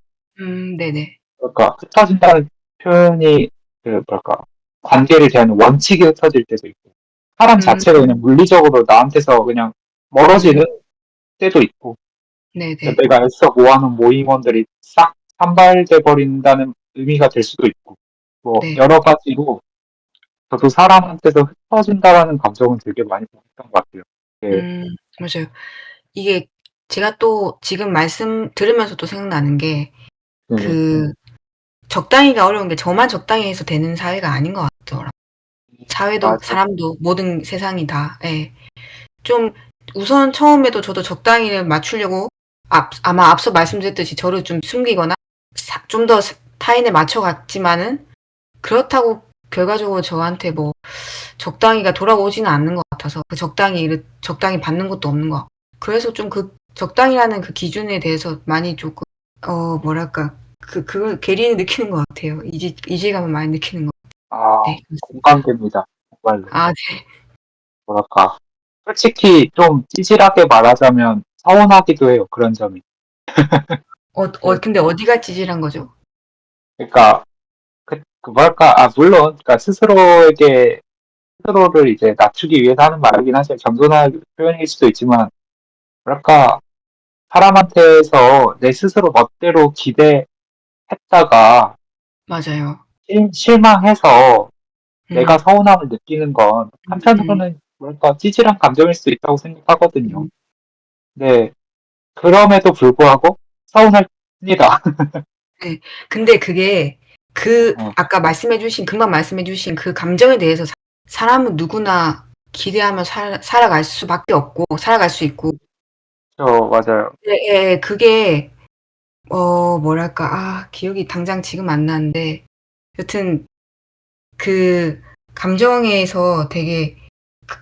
네네. 그러니까 흩어진다는 표현이 그 뭐랄까 관계를 대하는 원칙이 흩어질 때도 있고 사람 음 자체가 그냥 물리적으로 나한테서 그냥 멀어지는 때도 있고, 네네. 내가 애써 모아놓은 모임원들이 싹 산발돼 버린다는 의미가 될 수도 있고, 뭐 네. 여러 가지로 저도 사람한테서 흩어진다라는 감정은 되게 많이 받았던 것 같아요. 예, 맞아요. 이게 제가 또 지금 말씀 들으면서 또 생각나는 게 네, 그 적당히가 어려운 게 저만 적당히 해서 되는 사회가 아닌 것 같더라고요. 사회도 맞아요. 사람도 모든 세상이 다 예. 좀 우선 처음에도 저도 적당히를 맞추려고 아마 앞서 말씀드렸듯이 저를 좀 숨기거나 좀 더 타인에 맞춰 갔지만은 그렇다고 결과적으로 저한테 뭐 적당히가 돌아오지는 않는 것 같아서 그 적당히를 적당히 받는 것도 없는 것 같고 그래서 좀 그 적당이라는 그 기준에 대해서 많이 쪼끔 뭐랄까 그걸 괴리를 느끼는 것 같아요. 이질감을 많이 느끼는 것 아, 네 그렇습니다. 공감됩니다. 정말로. 아 네. 뭐랄까. 솔직히 좀 찌질하게 말하자면 서운하기도 해요. 그런 점이. 그, 근데 어디가 찌질한 거죠? 그러니까 그 뭐랄까. 아, 물론 그러니까 스스로를 이제 낮추기 위해서 하는 말이긴 하죠. 겸손한 표현일 수도 있지만 뭐랄까. 사람한테서 내 스스로 멋대로 기대했다가 맞아요. 실망해서 내가 음. 서운함을 느끼는 건 음. 한편으로는 뭐랄까 찌질한 감정일 수 있다고 생각하거든요. 음. 네, 그럼에도 불구하고 서운합니다. 네. 근데 그게 어, 아까 금방 말씀해 주신 그 감정에 대해서 사람은 누구나 기대하며 살아갈 수밖에 없고 살아갈 수 있고 맞아요. 예예. 그게 뭐랄까 기억이 당장 지금 안 나는데 여튼 그 감정에서 되게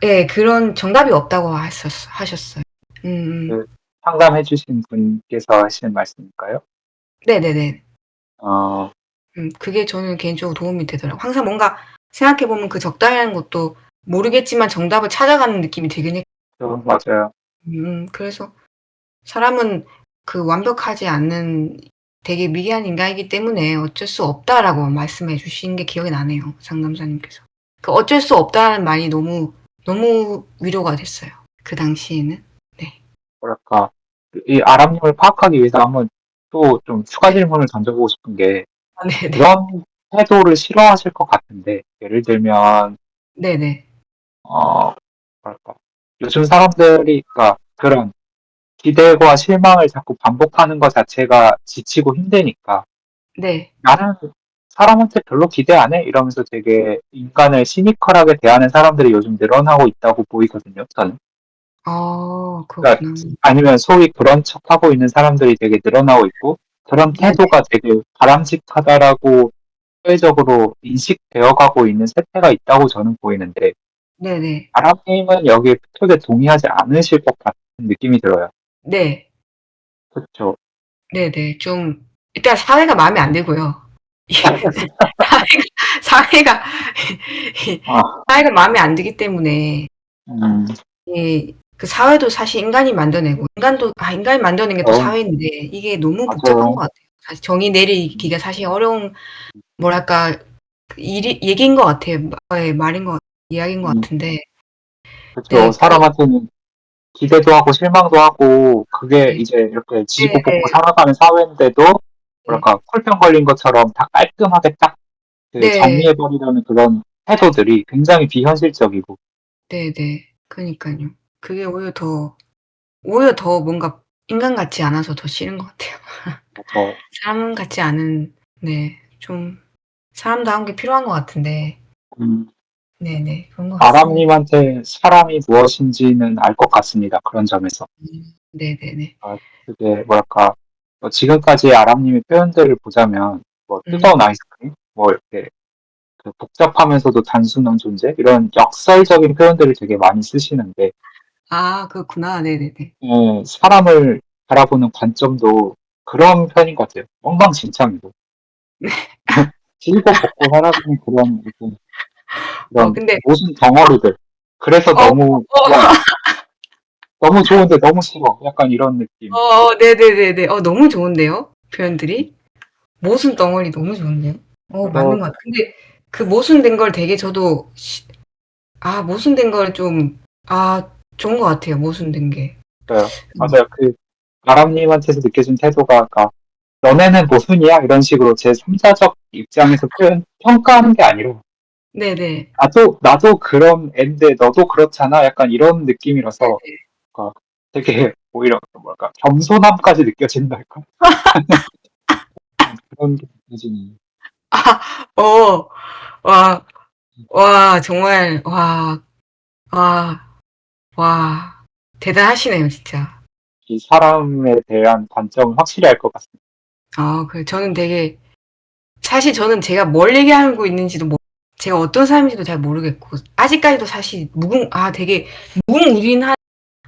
예 그런 정답이 없다고 하셨어요. 음음. 그 상담해주신 분께서 하시는 말씀일까요? 네네네. 어, 그게 저는 개인적으로 도움이 되더라고요. 항상 뭔가 생각해 보면 그 적당이라는 것도 모르겠지만 정답을 찾아가는 느낌이 들긴 했 맞아요. 그래서 사람은 그 완벽하지 않는 되게 미개한 인간이기 때문에 "어쩔 수 없다."라고 말씀해 주신 게 기억이 나네요, 상담사님께서. 그 "어쩔 수 없다."는 말이 너무 위로가 됐어요, 그 당시에는. 네. 뭐랄까 이 아람님을 파악하기 위해서 한번 또 좀 추가 질문을 던져보고 싶은 게 네네. 그런 태도를 싫어하실 것 같은데 예를 들면 네네. 뭐랄까 요즘 사람들이 그러니까 그런 기대와 실망을 자꾸 반복하는 것 자체가 지치고 힘드니까 네. 나는 사람한테 별로 기대 안 해 이러면서 되게 인간을 시니컬하게 대하는 사람들이 요즘 늘어나고 있다고 보이거든요. 저는. 그러니까 그렇구나. 아니면 소위 그런 척하고 있는 사람들이 되게 늘어나고 있고 그런 네네. 태도가 되게 바람직하다라고 사회적으로 인식되어 가고 있는 세태가 있다고 저는 보이는데 네네. 아람님은 여기에 크게 동의하지 않으실 것 같은 느낌이 들어요. 네. 그쵸? 네네. 좀 일단 사회가 마음에 안 들고요. 사회가 아, 사회가 마음에 안 들기 때문에 음, 그 사회도 사실 인간이 만들어내고 인간이 만들어낸 게 또 어, 사회인데 이게 너무 복잡한 것 맞아요. 같아요. 사실 정의 내리기가 사실 어려운 뭐랄까 그 얘기인 것 같아요. 예 말인 것 이야기인 것 음, 같은데 그쵸. 네 사람한테는 기대도 하고 실망도 하고 그게 네. 이제 이렇게 지고 볶고 네네. 살아가는 사회인데도 네. 뭐랄까 쿨병 걸린 것처럼 다 깔끔하게 딱 그 네. 정리해버리려는 그런 태도들이 굉장히 비현실적이고 네네. 그니깐요. 그게 오히려 더 뭔가 인간 같지 않아서 더 싫은 것 같아요. 어, 사람 같지 않은 네 좀 사람다운 게 필요한 것 같은데 음, 네네. 그런 것 같습니다. 아람님한테 사람이 무엇인지는 알 것 같습니다. 그런 점에서. 네네네. 아, 그게 뭐랄까 지금까지 아람님의 표현들을 보자면 뭐 음. 뜨거운 아이스크림, 뭐 이렇게 그 복잡하면서도 단순한 존재 이런 역설적인 표현들을 되게 많이 쓰시는데 그렇구나. 네네네. 사람을 바라보는 관점도 그런 편인 것 같아요. 엉망진창이고 지고 볶고 살아가는 그런 근데 모순 덩어리들. 그래서 어 너무 좋아. 너무 좋은데 너무 싫어. 약간 이런 느낌. 네네네네. 너무 좋은데요, 표현들이. 모순 덩어리 너무 좋은데요. 맞는 그래서 것 같아요. 근데 그 모순된 걸 되게 저도 모순된 걸 좀 좋은 것 같아요. 모순된 게. 그래요. 음. 맞아요. 그 아람님한테서 느껴진 태도가, 그러니까 너네는 모순이야 이런 식으로 제 3자적 입장에서 평가하는 게 아니라 네네. 나도 그런 앤데 너도 그렇잖아 약간 이런 느낌이라서 네네. 되게 오히려 뭐랄까 겸손함까지 느껴진달까 그런 게 느껴지니. 어, 와, 와, 정말, 와, 와, 대단하시네요, 진짜. 이 사람에 대한 관점을 확실히 알 것 같습니다. 저는 되게, 사실 저는 제가 뭘 얘기하고 있는지도 제가 어떤 사람인지도 잘 모르겠고, 아직까지도 사실 되게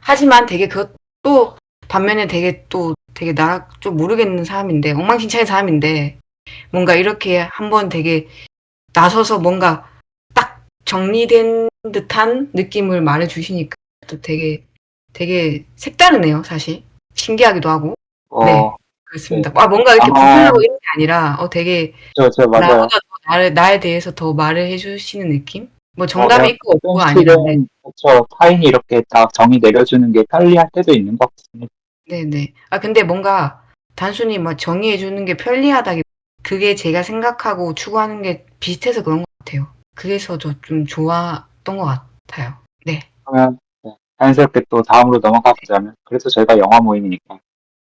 하지만 되게 그것도 반면에 되게 또 되게 나 좀 모르겠는 사람인데, 엉망진창인 사람인데, 뭔가 이렇게 한번 되게 나서서 뭔가 딱 정리된 듯한 느낌을 말해주시니까 또 되게 색다르네요, 사실. 신기하기도 하고. 네, 어, 네. 그렇습니다. 뭔가 이렇게 아마 부수려고 이런 게 아니라 되게 저 맞아요. 나보다 더 나에 대해서 더 말을 해주시는 느낌? 뭐 내가 정답이 있고 없고가 아니라, 네. 가끔씩은 그쵸 타인이 이렇게 딱 정의 내려주는 게 편리할 때도 있는 것 같습니다. 네네. 근데 뭔가 단순히 뭐 정의해주는 게 편리하다기, 그게 제가 생각하고 추구하는 게 비슷해서 그런 것 같아요. 그래서 저 좀 좋았던 것 같아요. 네. 그러면 네, 자연스럽게 또 다음으로 넘어가 보자면 그래도 저희가 영화 모임이니까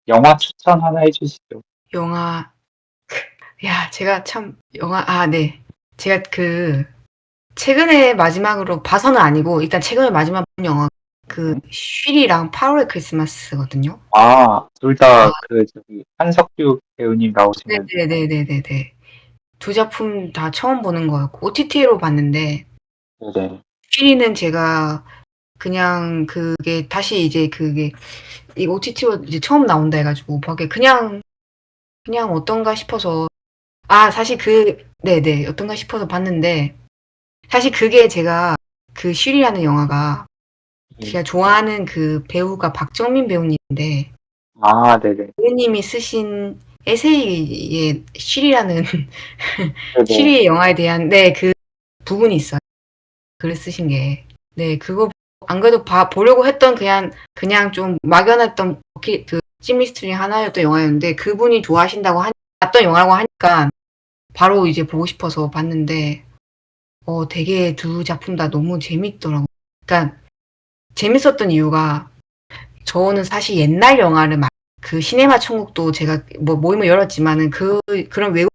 영화 추천 하나 해주시죠. 영화, 야, 제가 참, 네. 제가 최근에 마지막으로 봐서는 아니고, 일단 최근에 마지막 본 영화, 네. 쉬리랑 8월의 크리스마스거든요. 둘 아, 다 그 저기 한석규 배우님 나오시는. 네네네네네. 두 작품 다 처음 보는 거였고, OTT로 봤는데, 네네. 쉬리는 제가 그냥 다시 이제 이 OTT로 이제 처음 나온다 해가지고, 보게 그냥 어떤가 싶어서, 사실 네네, 어떤가 싶어서 봤는데, 사실 그게 제가 쉬리라는 영화가 네. 제가 좋아하는 그 배우가 박정민 배우님인데, 네네. 배우님이 쓰신 에세이에 쉬리라는 네네. 쉬리의 영화에 대한 네, 그 부분이 있어요. 글을 쓰신 게. 네, 그거 안 그래도 보려고 했던 그냥 좀 막연했던 찐미스트 중에 하나였던 영화였는데, 그분이 좋아하신다고 봤던 영화라고 하니까 바로 이제 보고 싶어서 봤는데, 되게 두 작품 다 너무 재밌더라고요. 그러니까 재밌었던 이유가, 저는 사실 옛날 영화를 시네마 천국도 제가 뭐 모임을 열었지만은 그런 외국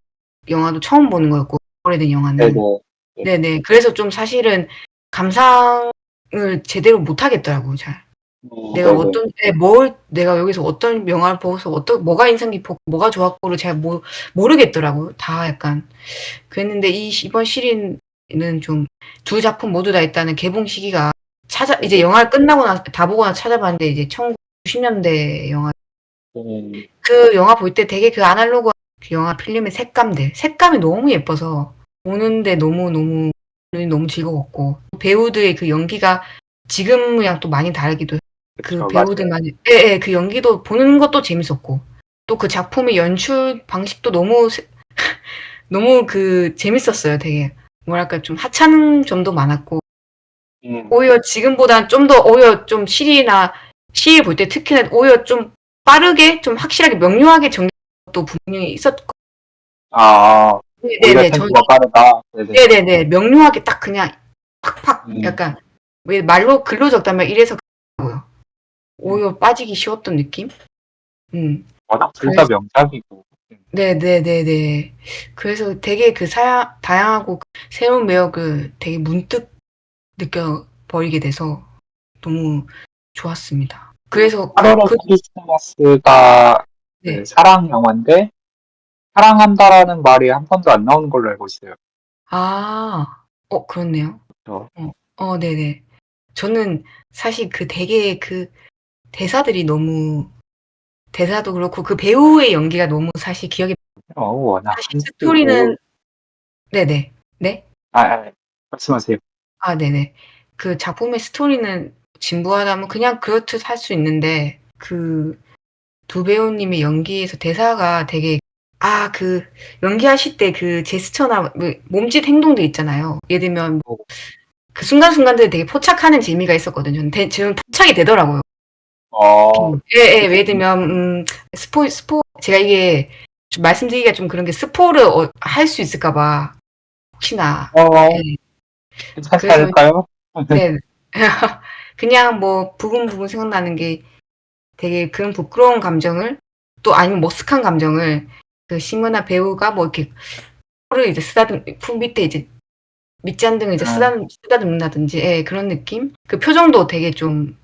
영화도 처음 보는 거였고, 오래된 영화는. 네네. 네. 네네. 그래서 좀 사실은 감상을 제대로 못 하겠더라고요, 잘. 네네. 내가 여기서 어떤 영화를 보고서 뭐가 인상 깊었고, 뭐가 좋았고를 잘 모르겠더라고요. 다 약간. 그랬는데 이번 시리즈는 좀 두 작품 모두 다 일단은 개봉 시기가 이제 네네. 영화를 끝나고 나서 다 보고 나서 찾아봤는데, 이제 1990년대 영화. 네. 그 영화 볼 때 되게 그 아날로그한 그 영화 필름의 색감이 너무 예뻐서 보는데 너무 눈이 너무 즐거웠고, 배우들의 그 연기가 지금이랑 또 많이 다르기도 해요. 그 그쵸. 맞아요. 배우들만의 예예, 그 연기도 보는 것도 재밌었고, 또 그 작품의 연출 방식도 너무 재밌었어요. 되게 뭐랄까 좀 하찮은 점도 많았고, 오히려 지금보단 좀 더, 오히려 좀 시리 볼 때 특히나 오히려 좀 빠르게 좀 확실하게 명료하게 전개된 것도 분명히 있었고. 아, 오히려 네네네. 템포가 빠르다. 네네. 네네네. 명료하게 딱 그냥 팍팍 음, 약간, 왜 말로 글로 적다면 이래서 그렇고요. 음. 오히려 빠지기 쉬웠던 느낌? 음. 워낙 둘 다 그래서 명작이고. 네네네네. 그래서 되게 다양하고 새로운 매력을 되게 문득 느껴버리게 돼서 너무 좋았습니다. 그래서 8월의 크리스마스가 그 네. 사랑 영화인데 사랑한다라는 말이 한 번도 안 나오는 걸로 알고 있어요. 그렇네요. 그렇죠. 네네. 저는 사실 되게 대사들이 너무, 대사도 그렇고 그 배우의 연기가 너무 사실 기억에. 워낙 사실 한석규 배우. 스토리는. 네네. 네? 아, 아, 말씀하세요. 네네. 그 작품의 스토리는 진부하다면 그냥 그렇듯 할 수 있는데, 두 배우님의 연기에서 대사가 되게, 연기하실 때 제스처나 뭐 몸짓 행동들 있잖아요. 예를 들면 그 순간순간들이 되게 포착하는 재미가 있었거든요. 저는 포착이 되더라고요. 어, 예예. 예를 들면 제가 이게 좀 말씀드리기가 좀 그런 게 스포를 할 수 있을까 봐 혹시나. 어, 예. 괜찮지 그래서 않을까요? 네. 그냥 뭐 부분부분 생각나는 게 되게 그런 부끄러운 감정을 또 아니면 머쓱한 감정을 그 신문화 배우가 뭐 이렇게 코를 이제 품 밑에 이제 밑잔등을 이제 음, 쓰다듬는다든지 예 그런 느낌? 그 표정도 되게 좀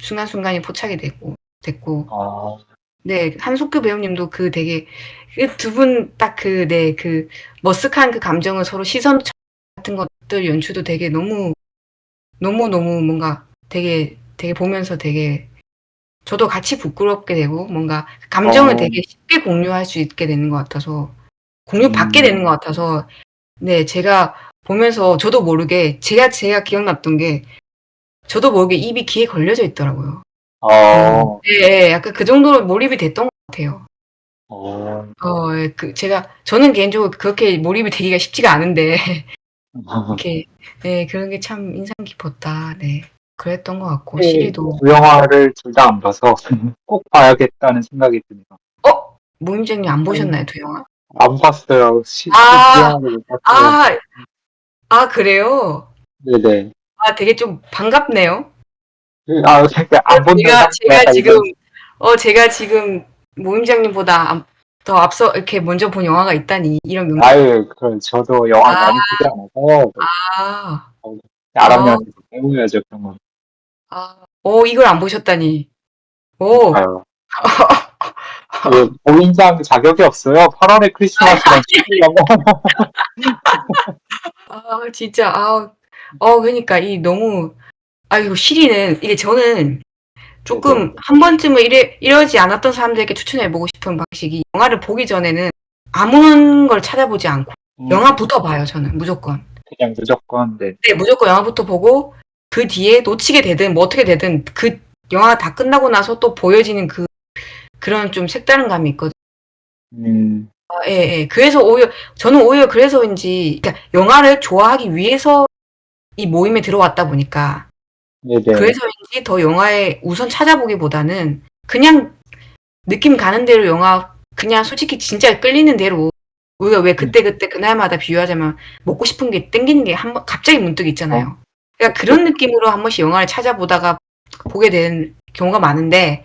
순간순간이 포착이 됐고 어, 네 한석규 배우님도 그 되게 그 두 분 딱 그 머쓱한 그 감정을 서로 시선 같은 것들 연출도 되게 너무너무 뭔가 되게 보면서 되게 저도 같이 부끄럽게 되고 뭔가 감정을 어, 되게 쉽게 공유할 수 있게 되는 것 같아서 공유받게 음, 되는 것 같아서 네 제가 보면서 저도 모르게 제가 기억났던 게 저도 모르게 입이 귀에 걸려져 있더라고요. 어, 예예. 약간 그 정도로 몰입이 됐던 것 같아요. 어, 예 저는 개인적으로 그렇게 몰입이 되기가 쉽지가 않은데 이렇게 네 그런 게 참 인상 깊었다. 네. 그랬던 것 같고 사실 시리도 두 영화를 둘 다 안 봐서 꼭 봐야겠다는 생각이 드네요. 모임장님 안 음, 보셨나요, 두 영화? 안 봤어요. 두 아. 영화를 못 봤어요. 아. 아 그래요? 네네. 아 되게 좀 반갑네요. 그러니까 안 본는 상태 제가 약간 지금 이런, 제가 지금 모임장님보다 더 앞서 이렇게 먼저 본 영화가 있다니 이런 아유, 저도 영화를 아. 많이 보지 않아서, 아. 어, 아. 아람님한테 배워야죠, 그런 건. 아. 이걸 안 보셨다니. 오. 그러니까요. 고인장 자격이 없어요. 8월의 크리스마스랑 찍으려면. 진짜 그니까 이 너무 이거 시리는 이게 저는 네네. 쪼끔 한 번쯤은 이러지 않았던 사람들에게 추천해 보고 싶은 방식이 영화를 보기 전에는 아무 걸 찾아보지 않고 음, 영화부터 봐요, 저는 무조건. 그냥 무조건, 네. 네, 무조건 영화부터 보고 그 뒤에 놓치게 되든 뭐 어떻게 되든 그 영화가 다 끝나고 나서 또 보여지는 그런 좀 색다른 감이 있거든요. 음, 예예. 그래서 저는 오히려 그래서인지 그러니까 영화를 좋아하기 위해서 이 모임에 들어왔다 보니까 네네. 그래서인지 더 영화에 우선 찾아보기보다는 그냥 느낌 가는 대로 영화 그냥 솔직히 진짜 끌리는 대로 우리가 왜 음, 그때그때 그날마다 비유하자면 먹고 싶은 게 땡기는 게 갑자기 문득 어, 있잖아요. 그러니까 그쵸. 그런 느낌으로 한 번씩 영화를 찾아보다가 보게 되는 경우가 많은데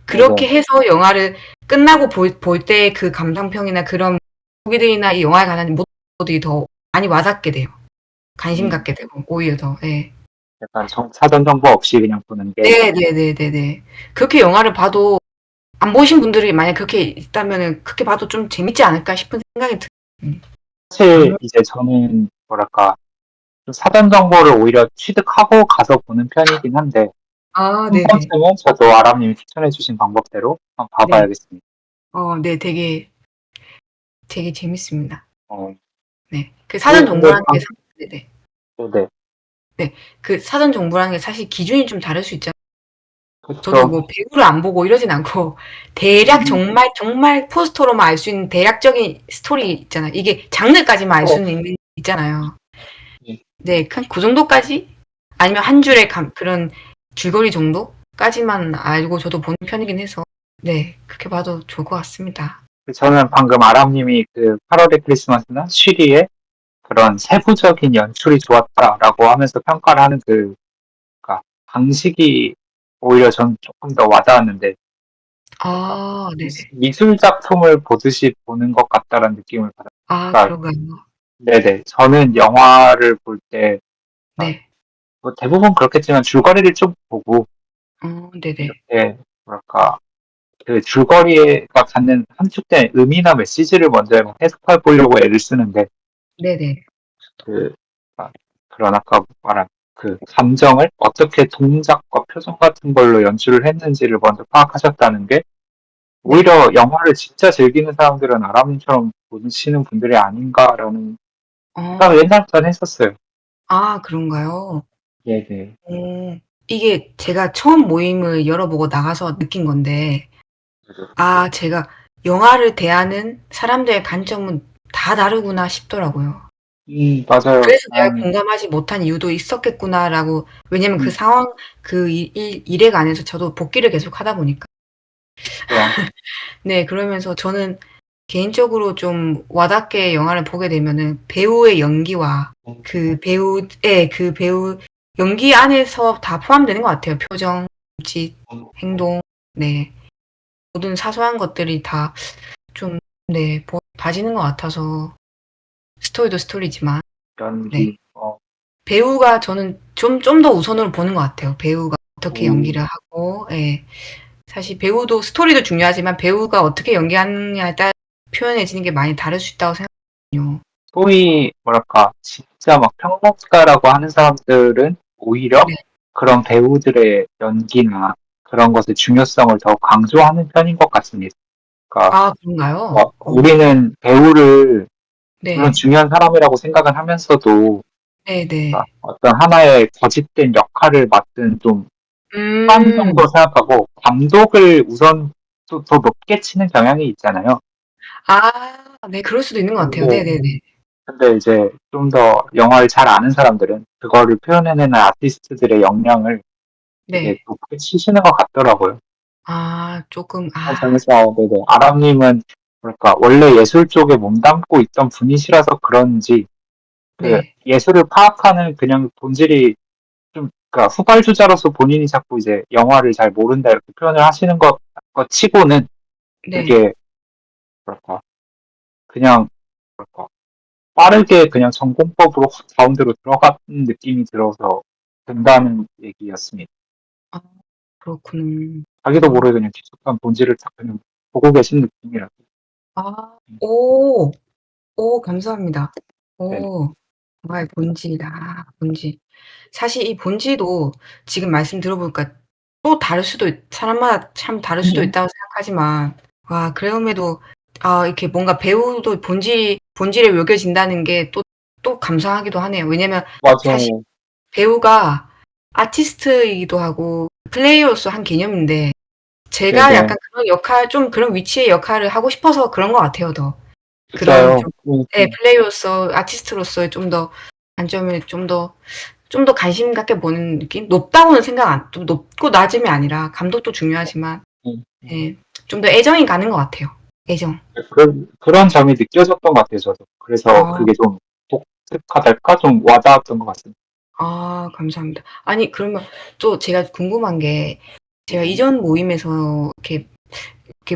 그렇게 네네. 해서 영화를 끝나고 볼 때 그 감상평이나 그런 후기들이나 이 영화에 관한 모들이 더 많이 와닿게 돼요. 관심 음, 갖게 되고 오히려 더. 예. 약간 사전 정보 없이 그냥 보는 게, 네네네네네. 그렇게 영화를 봐도 안 보신 분들이 만약 그렇게 있다면은 그렇게 봐도 좀 재밌지 않을까 싶은 생각이 들어요. 사실 이제 저는, 뭐랄까, 좀 사전 정보를 오히려 취득하고 가서 보는 편이긴 한데, 한 네네. 번쯤은 저도 아람님이 추천해주신 방법대로 한번 네. 봐봐야겠습니다. 네 되게 재밌습니다. 어, 네. 그 사전 근데, 정보라는 게 네네. 네네. 네. 그 사전 정보라는 게 사실 기준이 좀 다를 수 있잖아요. 저도 그렇죠. 뭐 배우를 안 보고 이러진 않고 대략 음, 정말 포스터로만 알 수 있는 대략적인 스토리 있잖아요. 이게 장르까지만 알 어, 수는 있잖아요. 예. 네. 그 정도까지 아니면 한 줄의 그런 줄거리 정도까지만 알고 저도 보는 편이긴 해서 네. 그렇게 봐도 좋을 것 같습니다. 저는 방금 아람님이 그 8월의 크리스마스나 쉬리의 그런 세부적인 연출이 좋았다라고 하면서 평가를 하는 그러니까 방식이 오히려 전 조금 더 와닿았는데, 그러니까 네네. 미술 작품을 보듯이 보는 것 같다라는 느낌을 받아요. 그러니까 그런가요? 네네. 저는 영화를 볼 때, 그러니까 네. 뭐 대부분 그렇겠지만 줄거리를 좀 보고 네네. 이렇게 뭐랄까 그 줄거리가 갖는 함축된 의미나 메시지를 먼저 해석해 보려고 애를 쓰는데 네네. 그 그런 아까 말한 그 감정을 어떻게 동작과 표정 같은 걸로 연출을 했는지를 먼저 파악하셨다는 게 네. 오히려 영화를 진짜 즐기는 사람들은 아람님처럼 보시는 분들이 아닌가라는 생각을 어. 옛날부터 했었어요. 그런가요? 네네. 이게 제가 처음 모임을 열어보고 나가서 느낀 건데 제가 영화를 대하는 사람들의 관점은 다 다르구나 싶더라고요. 맞아요. 그래서 내가 다행히. 공감하지 못한 이유도 있었겠구나라고. 왜냐면 그 음, 상황 그 일액 안에서 저도 복기를 계속하다 보니까. 그죠. 네, 그러면서 저는 개인적으로 좀 와닿게 영화를 보게 되면은 배우의 연기와 음, 그 배우 연기 안에서 다 포함되는 것 같아요. 표정, 몸짓, 음, 행동, 네. 모든 사소한 것들이 다 좀, 네, 봐지는 것 같아서 스토리도 스토리지만, 네. 연기, 배우가 저는 좀 더 우선으로 보는 것 같아요. 배우가 어떻게 음, 연기를 하고, 예. 사실 배우도 스토리도 중요하지만 배우가 어떻게 연기하느냐에 따라 표현해지는 게 많이 다를 수 있다고 생각해요. 소위, 뭐랄까, 진짜 막 평론가라고 하는 사람들은 오히려 네. 그런 배우들의 연기나 그런 것의 중요성을 더 강조하는 편인 것 같습니다. 그러니까 아, 그런가요? 우리는 배우를 물론 네. 중요한 사람이라고 생각은 하면서도 그러니까 네네. 어떤 하나의 거짓된 역할을 맡은 좀 한 정도 음. 생각하고 감독을 우선 더 높게 치는 경향이 있잖아요. 아, 네. 그럴 수도 있는 것 같아요. 근데, 네네네. 근데 이제 좀 더 영화를 잘 아는 사람들은 그거를 표현해내는 아티스트들의 역량을 되게 네. 높게 치시는 것 같더라고요. 아, 쪼끔, 한 점에서 네네. 네. 아람님은 뭐랄까 원래 예술 쪽에 몸담고 있던 분이시라서 그런지 그 네. 예술을 파악하는 그냥 본질이 좀 그러니까 후발주자로서 본인이 자꾸 이제 영화를 잘 모른다 이렇게 표현을 하시는 것 치고는 네. 되게 뭐랄까 그냥 뭐랄까 빠르게 그냥 전공법으로 확 가운데로 들어가는 느낌이 들어서 된다는 얘기였습니다. 아, 그렇군요. 자기도 모르게 그냥 깊숙한 본질을 딱 그냥 보고 계신 느낌이라서. 오. 오, 감사합니다. 네네. 오. 영화의 본질. 아, 본질. 사실 이 본질도 지금 말씀 들어보니까 또 다를 수도 사람마다 참 다를 수도 있다고 생각하지만, 와, 그럼에도 이렇게 뭔가 배우도 본질에 녹여진다는 게 또 감사하기도 하네요. 왜냐면 사실 맞아요. 배우가 아티스트이기도 하고 플레이어로서 한 개념인데, 제가 네네. 약간 그런 좀 그런 위치의 역할을 하고 싶어서 그런 것 같아요, 더. 그런 맞아요. 좀, 예, 플레이어로서 아티스트로서의 좀 더 관점을 좀 더 관심 갖게 보는 느낌? 높다고는 생각 안 좀 높고 낮음이 아니라 감독도 중요하지만, 음, 음. 예, 좀 더 애정이 가는 것 같아요. 애정. 그런 점이 느껴졌던 것 같아요, 저도. 그래서 아. 그게 좀 독특하달까? 좀 와닿았던 것 같습니다. 아, 감사합니다. 아니, 그러면 또 제가 궁금한 게, 제가 네. 이전 모임에서 이렇게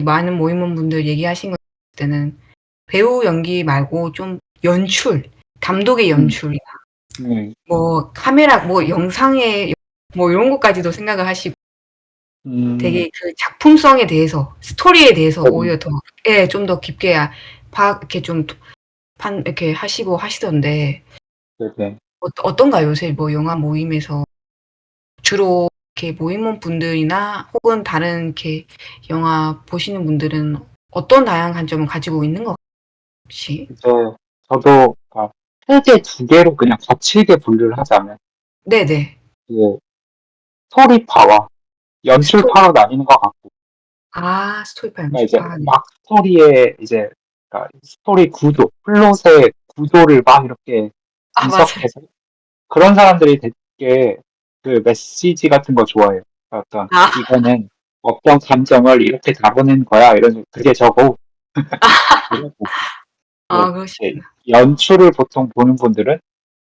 많은 모임원분들 얘기하신 거 때는 배우 연기 말고 좀 감독의 음, 연출이나 네. 뭐 카메라 뭐 영상의 뭐 요런 것까지도 생각을 하시고, 음, 되게 그 작품성에 대해서, 스토리에 대해서 네, 오히려 더, 예, 좀 더 깊게 이렇게 좀 이렇게 하시고 하시던데, 네, 네. 어떤가요? 요새 뭐 영화 모임에서 주로 이렇게 모임원 분들이나 혹은 다른 이렇게 영화 보시는 분들은 어떤 다양한 관점을 가지고 있는 것 혹시? 이제 저도 그러니까 크게 두 개로 그냥 거칠게 분류를 하자면 네네. 그 스토리파와 스토리. 연출파로 나뉘는 것 같고, 스토리파, 그러니까 이제 연출파. 네. 막 스토리의 이제 그러니까 스토리 구조, 플롯의 구조를 막 이렇게 맞아요. 분석해서 그런 사람들이 되게 그 메시지 같은 거 좋아해요. 어떤 아. 이거는 어떤 감정을 이렇게 다루는 거야 이런 그게 저고 그리고 또 이제 그러시구나. 연출을 보통 보는 분들은 네.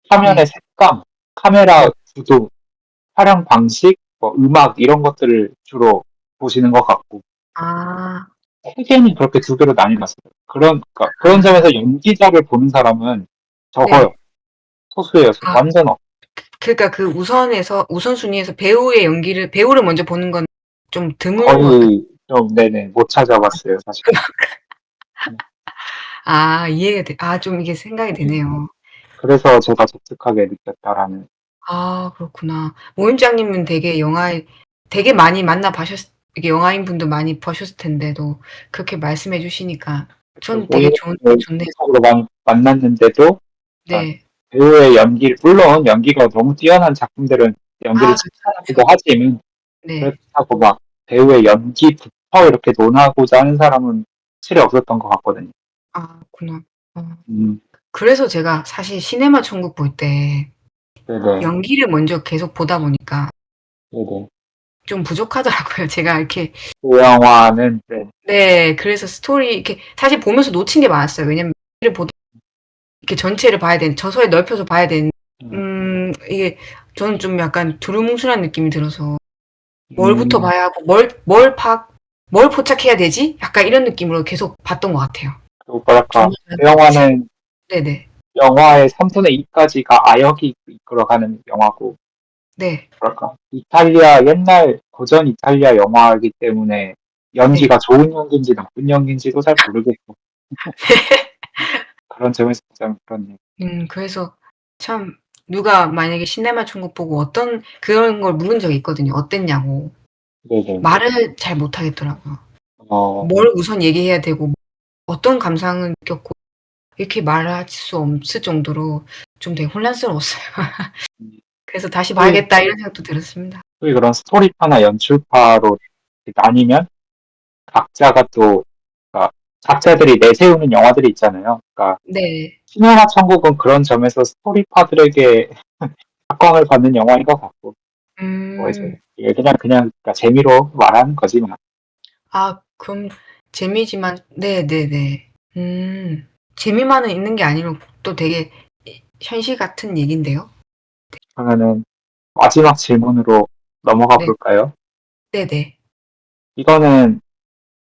화면의 색감, 카메라 네. 구도, 촬영 방식, 뭐 음악 이런 것들을 주로 보시는 것 같고 아. 세계는 그렇게 두 개로 나뉘었어요. 그러니까 그런 아. 점에서 연기자를 보는 사람은 적어요. 네. 소수예요. 아, 완전 그러니까 그 우선순위에서 배우를 먼저 보는 건 좀 드문 것 같아요. 거의 좀 네네 못 찾아봤어요 사실. 음, 이해가 좀 이게 생각이 되네요. 그래서 제가 독특하게 느꼈다라는. 그렇구나. 모임장님은 되게 많이 이게 영화인 분도 많이 보셨을 텐데도 그렇게 말씀해 주시니까 전 되게 좋네요. 모임으로 많이 만났는데도 그러니까 네. 배우의 연기 물론 연기가 너무 뛰어난 작품들은 연기를 그쵸, 칭찬하기도 그쵸. 하지만 네. 그렇다고 막 배우의 연기부터 이렇게 논하고자 하는 사람은 확실히 없었던 것 같거든요. 그렇구나. 어. 음. 그래서 제가 사실 시네마 천국 볼 때 네네. 연기를 먼저 계속 보다 보니까 네네. 좀 부족하더라고요. 제가 이렇게 그 영화는, 네. 네. 그래서 스토리 이렇게 사실 보면서 놓친 게 많았어요. 왜냐면 를 보다 이렇게 전체를 봐야 되는 저서에 넓혀서 봐야 되는 음, 이게 저는 좀 약간 두루뭉술한 느낌이 들어서 뭘부터 음, 봐야 하고 뭘 포착해야 되지? 약간 이런 느낌으로 계속 봤던 것 같아요. 그리고 뭐랄까, 정말 그 영화는 네네. 영화의 3분의 2까지가 아역이 이끌어가는 영화고, 네. 뭐랄까, 이탈리아, 옛날 고전 이탈리아 영화이기 때문에 네. 연기가 좋은 연기인지 나쁜 연기인지도 잘 모르겠고, 그런 점에서 좀 그렇네요. 그래서 참 누가 만약에 시네마 천국 보고 어떤 그런 걸 물은 적이 있거든요. 어땠냐고. 네네. 말을 잘 못하겠더라고요. 어, 뭘 우선 얘기해야 되고 어떤 감상을 느꼈고 이렇게 말할 수 없을 정도로 좀 되게 혼란스러웠어요. 음, 그래서 '다시 소위, 봐야겠다.' 이런 생각도 들었습니다. 소위 그런 스토리파나 연출파로 나뉘면 각자가 또, 그러니까 각자들이 내세우는 영화들이 있잖아요. 그러니까 네. 시네마 천국은 그런 점에서 스토리파들에게 각광을 받는 영화인 것 같고, 뭐 이제 음. 이게 그냥 그러니까 재미로 말하는 거지만, 아 그럼 재미지만 네네네. 재미만은 있는 게 아니고 또 되게 현실 같은 얘긴데요. 그러면은 마지막 질문으로 넘어가 네. 볼까요? 네네. 이거는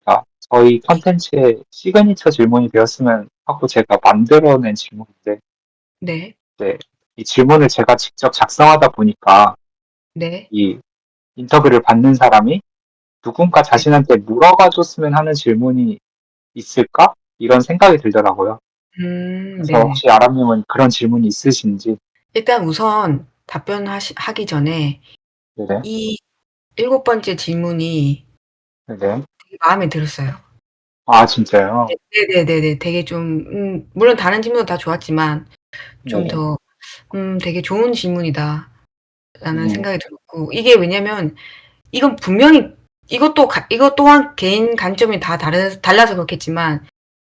그러니까 저희 컨텐츠의 시그니처 질문이 되었으면 하고 제가 만들어낸 질문인데, 네. 이제 이 질문을 제가 직접 작성하다 보니까 네. 이 인터뷰를 받는 사람이 누군가 네. 자신한테 물어봐 줬으면 하는 질문이 있을까? 이런 생각이 들더라고요. 그래서 네네. 혹시 아람님은 그런 질문이 있으신지? 일단 우선 하기 전에 네네. 이 일곱 번째 질문이 네네. 되게 마음에 들었어요. 아, 진짜요? 네네네네. 되게 좀 물론 다른 질문도 다 좋았지만 좀 네네. 더 '되게 좋은 질문이다.'라는 음, 생각이 들었고 이게 왜냐면 이건 분명히 이것 또한 개인 관점이 다 달라서 그렇겠지만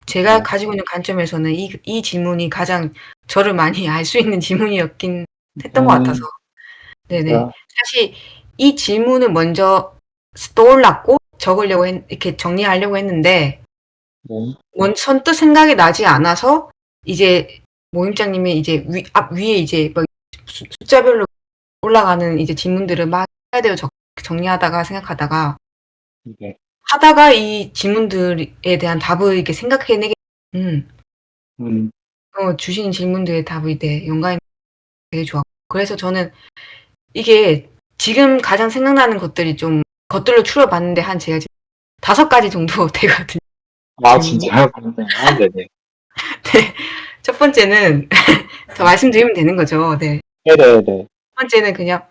제가 그쵸. 가지고 있는 관점에서는 이 질문이 가장 저를 많이 알 수 있는 질문이었긴 했던 것 같아서 음, 네네. 맞아요. 사실 이 질문을 먼저 떠올랐고 적으려고 이렇게 정리하려고 했는데 네. 선뜻 생각이 나지 않아서 이제 모임장님이 이제 위에 이제 막 숫자별로 올라가는 이제 질문들을 막 해야 돼요. 정리하다가 생각하다가 네. 하다가 이 질문들에 대한 답을 이렇게 생각해내게 음 음, 주신 질문들의 답이 네 영감이 되게 좋았고 그래서 저는 이게 지금 가장 생각나는 것들이 좀 것들로 추려 봤는데 한 제가 지금 5 가지 정도 되거든요, 아, 질문이. 진짜요? 그러네요. 네네. 네. 첫 번째는 더 말씀드리면 되는 거죠. 네. 네네네. 첫 번째는 그냥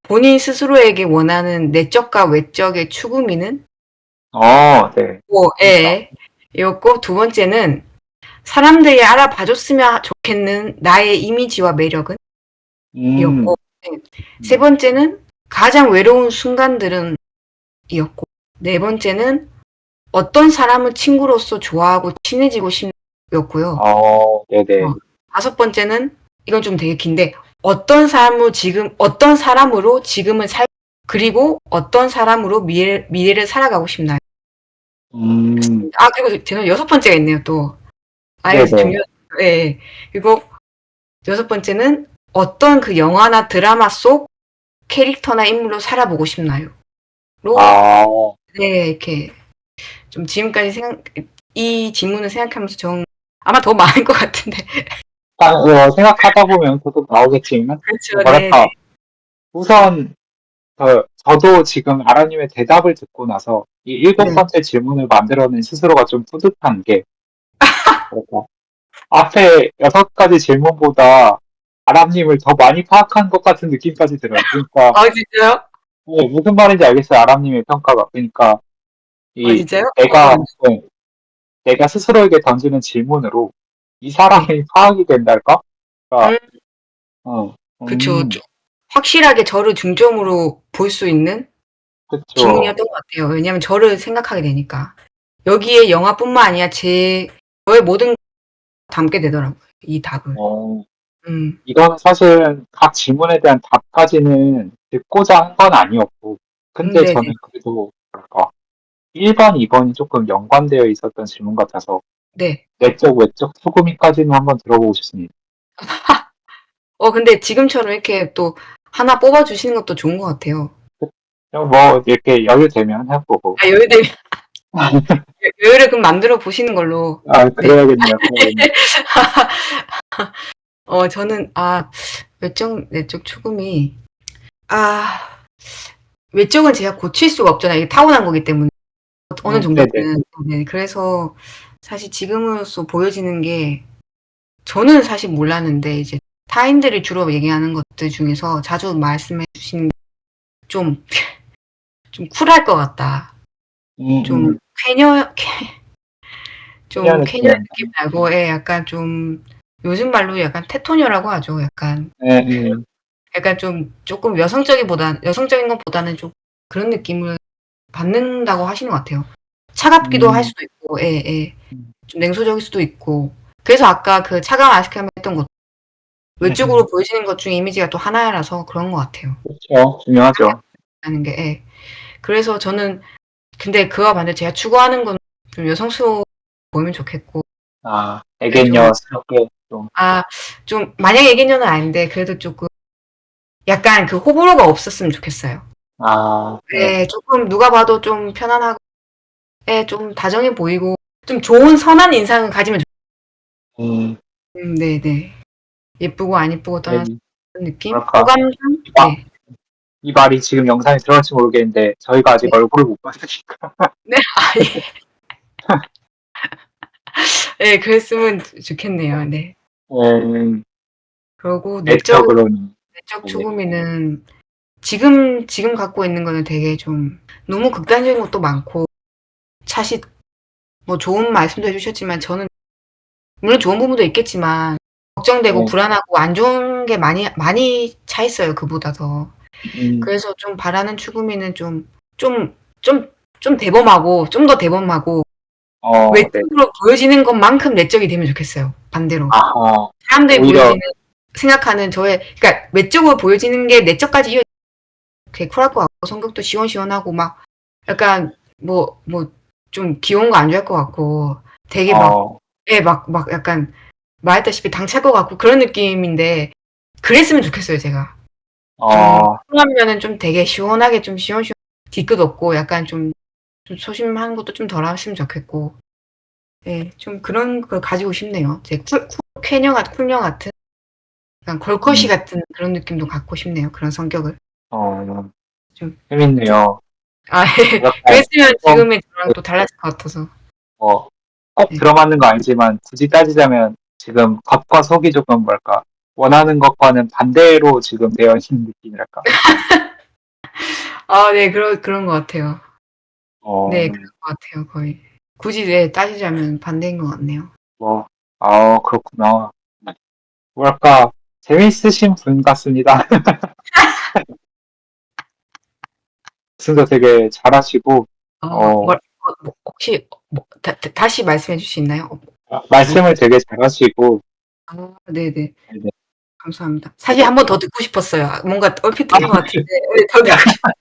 본인 스스로에게 원하는 내적과 외적의 추구미는 네. 뭐 그러니까. 예. 이었고 두 번째는 사람들이 알아봐 줬으면 좋겠는 나의 이미지와 매력은 음, 이었고 네. 세 음, 번째는 가장 외로운 순간들은 이었고 네 번째는 어떤 사람을 친구로서 좋아하고 친해지고 싶였고요. 네네. 다섯 번째는 이건 좀 되게 긴데 어떤 사람으로 지금을 그리고 어떤 사람으로 미래를 살아가고 싶나요? 음, 아 그리고 제가 여섯 번째가 있네요 또. 아예 네네. 중요한 예. 그리고 여섯 번째는 어떤 그 영화나 드라마 속 캐릭터나 인물로 살아보고 싶나요? 로 아, 네 이렇게 좀 지금까지 이 질문을 생각하면서 아마 더 많을 것 같은데. 생각하다 보면 계속 나오겠지만, 그렇죠. 네네. 뭐랄까, 우선, 저도 지금 아라님의 대답을 듣고 나서 이 일곱 네. 번째 질문을 만들어낸 스스로가 좀 뿌듯한 게, 뭐랄까, 앞에 6가지 질문보다 아람님을 더 많이 파악한 것 같은 느낌까지 들어요. 그러니까, 아 진짜요? 무슨 말인지 알겠어요. 아람님의 평가가. 그러니까, 아 이, 진짜요? 내가, 네, 내가 스스로에게 던지는 질문으로 이 사람이 네. 파악이 된달까? 그러니까, 음 어, 그쵸. 좀 확실하게 저를 중점으로 볼 수 있는 그쵸. 질문이었던 것 같아요. 왜냐하면 저를 생각하게 되니까. 여기에 영화뿐만 아니라 저의 모든 담게 되더라고요. 이 답을. 어, 음. 이거는 사실은 각 질문에 대한 답까지는 듣고자 한 건 아니었고, 근데 네네. 저는 그래도, 뭐랄까, 1번, 2번이 조금 연관되어 있었던 질문 같아서, 네. 내적, 외적 수구미까지는 한번 들어보고 싶습니다. 근데 지금처럼 이렇게 또 하나 뽑아 주시는 것도 좋은 것 같아요. 뭐, 이렇게 여유 되면 해보고. 아, 여유되면 여유를 그럼 만들어 보시는 걸로. 아, 네. 그래야겠네요. 그래야겠네요. 저는 외적, 내적 추구미. 아, 외적은 제가 고칠 수가 없잖아요. 이게 타고난 거기 때문에. 어느 정도는. 네네. 네. 그래서 사실 지금으로서 보여지는 게 저는 사실 몰랐는데 이제 타인들이 주로 얘기하는 것들 중에서 자주 말씀해 주시는 게 좀 좀 쿨할 것 같다. 좀 음, 좀 쾌녀 쾌녀 느낌. 느낌 나고 예 약간 좀 요즘 말로 약간 테토녀라고 하죠. 네, 약간 좀 쪼끔 여성적인 것보다는 좀 그런 느낌을 받는다고 하시는 것 같아요. 차갑기도 할 음, 수도 있고 예예. 음, 좀 냉소적일 수도 있고. 그래서 아까 그 차가운 아이스크림 했던 것도 외적으로 보여지는 것 중에 이미지가 또 하나라서 그런 것 같아요. 그렇죠. 중요하죠. 라는 게 예. 그래서 저는 근데 그와 반대로 제가 추구하는 건 좀 여성스러워 보이면 좋겠고 아, 예 좀 애견녀스럽게 좀, 좀 만약에 애견녀는 아닌데 그래도 쪼끔 약간 그 호불호가 없었으면 좋겠어요. 아, 네. 예. 쪼끔 누가 봐도 좀 편안하고 예 좀 다정해 보이고 좀 좋은 선한 인상을 가지면 음, 네네. 예쁘고 안 예쁘고 떠나서 네, 그런 느낌? 뭐랄까. 호감상? 아, 네. 이 말이 지금 영상에 들어갈지 모르겠는데, 저희가 아직 네. 얼굴을 못 봤으니까. 네. 예. 예 그랬으면 좋겠네요. 네. 네, 그러고 내적으로는, 내적 네네. 추구미는 지금 갖고 있는 거는 되게 좀 너무 극단적인 것도 많고 사실 뭐 좋은 말씀도 해 주셨지만 저는 물론 좋은 부분도 있겠지만 걱정되고 네, 불안하고 안 좋은 게 많이 차 있어요 그보다 더. 음, 그래서 좀 바라는 추구미는 좀 좀 대범하고 좀 더 대범하고 네. 외적으로 보여지는 것만큼 내적이 되면 좋겠어요 반대로. 아하, 사람들이 오히려, 생각하는 저의 그러니까 외적으로 보여지는 게 내적까지 되게 쿨할 것 같고 성격도 시원시원하고 막 약간 좀 귀여운 거 안 좋아할 것 같고 되게 막 어, 예 막 약간 말했다시피 당찰 것 같고 그런 느낌인데 그랬으면 좋겠어요 제가. 좀 어, 쿨하면은 좀 되게 시원하게 좀 시원시원 뒤끝 없고 약간 좀 소심한 것도 좀 덜 했으면 좋겠고 예 좀 그런 걸 가지고 싶네요. 제 쿨녀 같은 약간 걸컷이 음, 같은 그런 느낌도 갖고 싶네요 그런 성격을. 어, 좀 좀 재밌네요. 예. 뭐랄까, 그랬으면 좀, 지금의 저랑 또 달랐을 것 같아서. 뭐, 꼭 예. 들어맞는 거 아니지만, 굳이 따지자면, 지금 겉과 속이 조금 뭐랄까, 원하는 것과는 반대로 지금 되어 있는 느낌이랄까? 네. 그런 것 같아요. 네. 그런 어, 것 같아요 거의. 굳이 네 따지자면 반대인 것 같네요. 뭐, 아, 그렇구나. 뭐랄까, 재밌으신 분 같습니다. 말씀도 되게 잘하시고, 어, 혹시 다시 말씀해 주실 수 있나요? 뭐 말씀을 되게 잘하시고, 네네. 네네. 감사합니다. 사실 한 번 더 듣고 싶었어요. 뭔가 얼핏 들은 것 같은데 예 더 듣고 싶어요.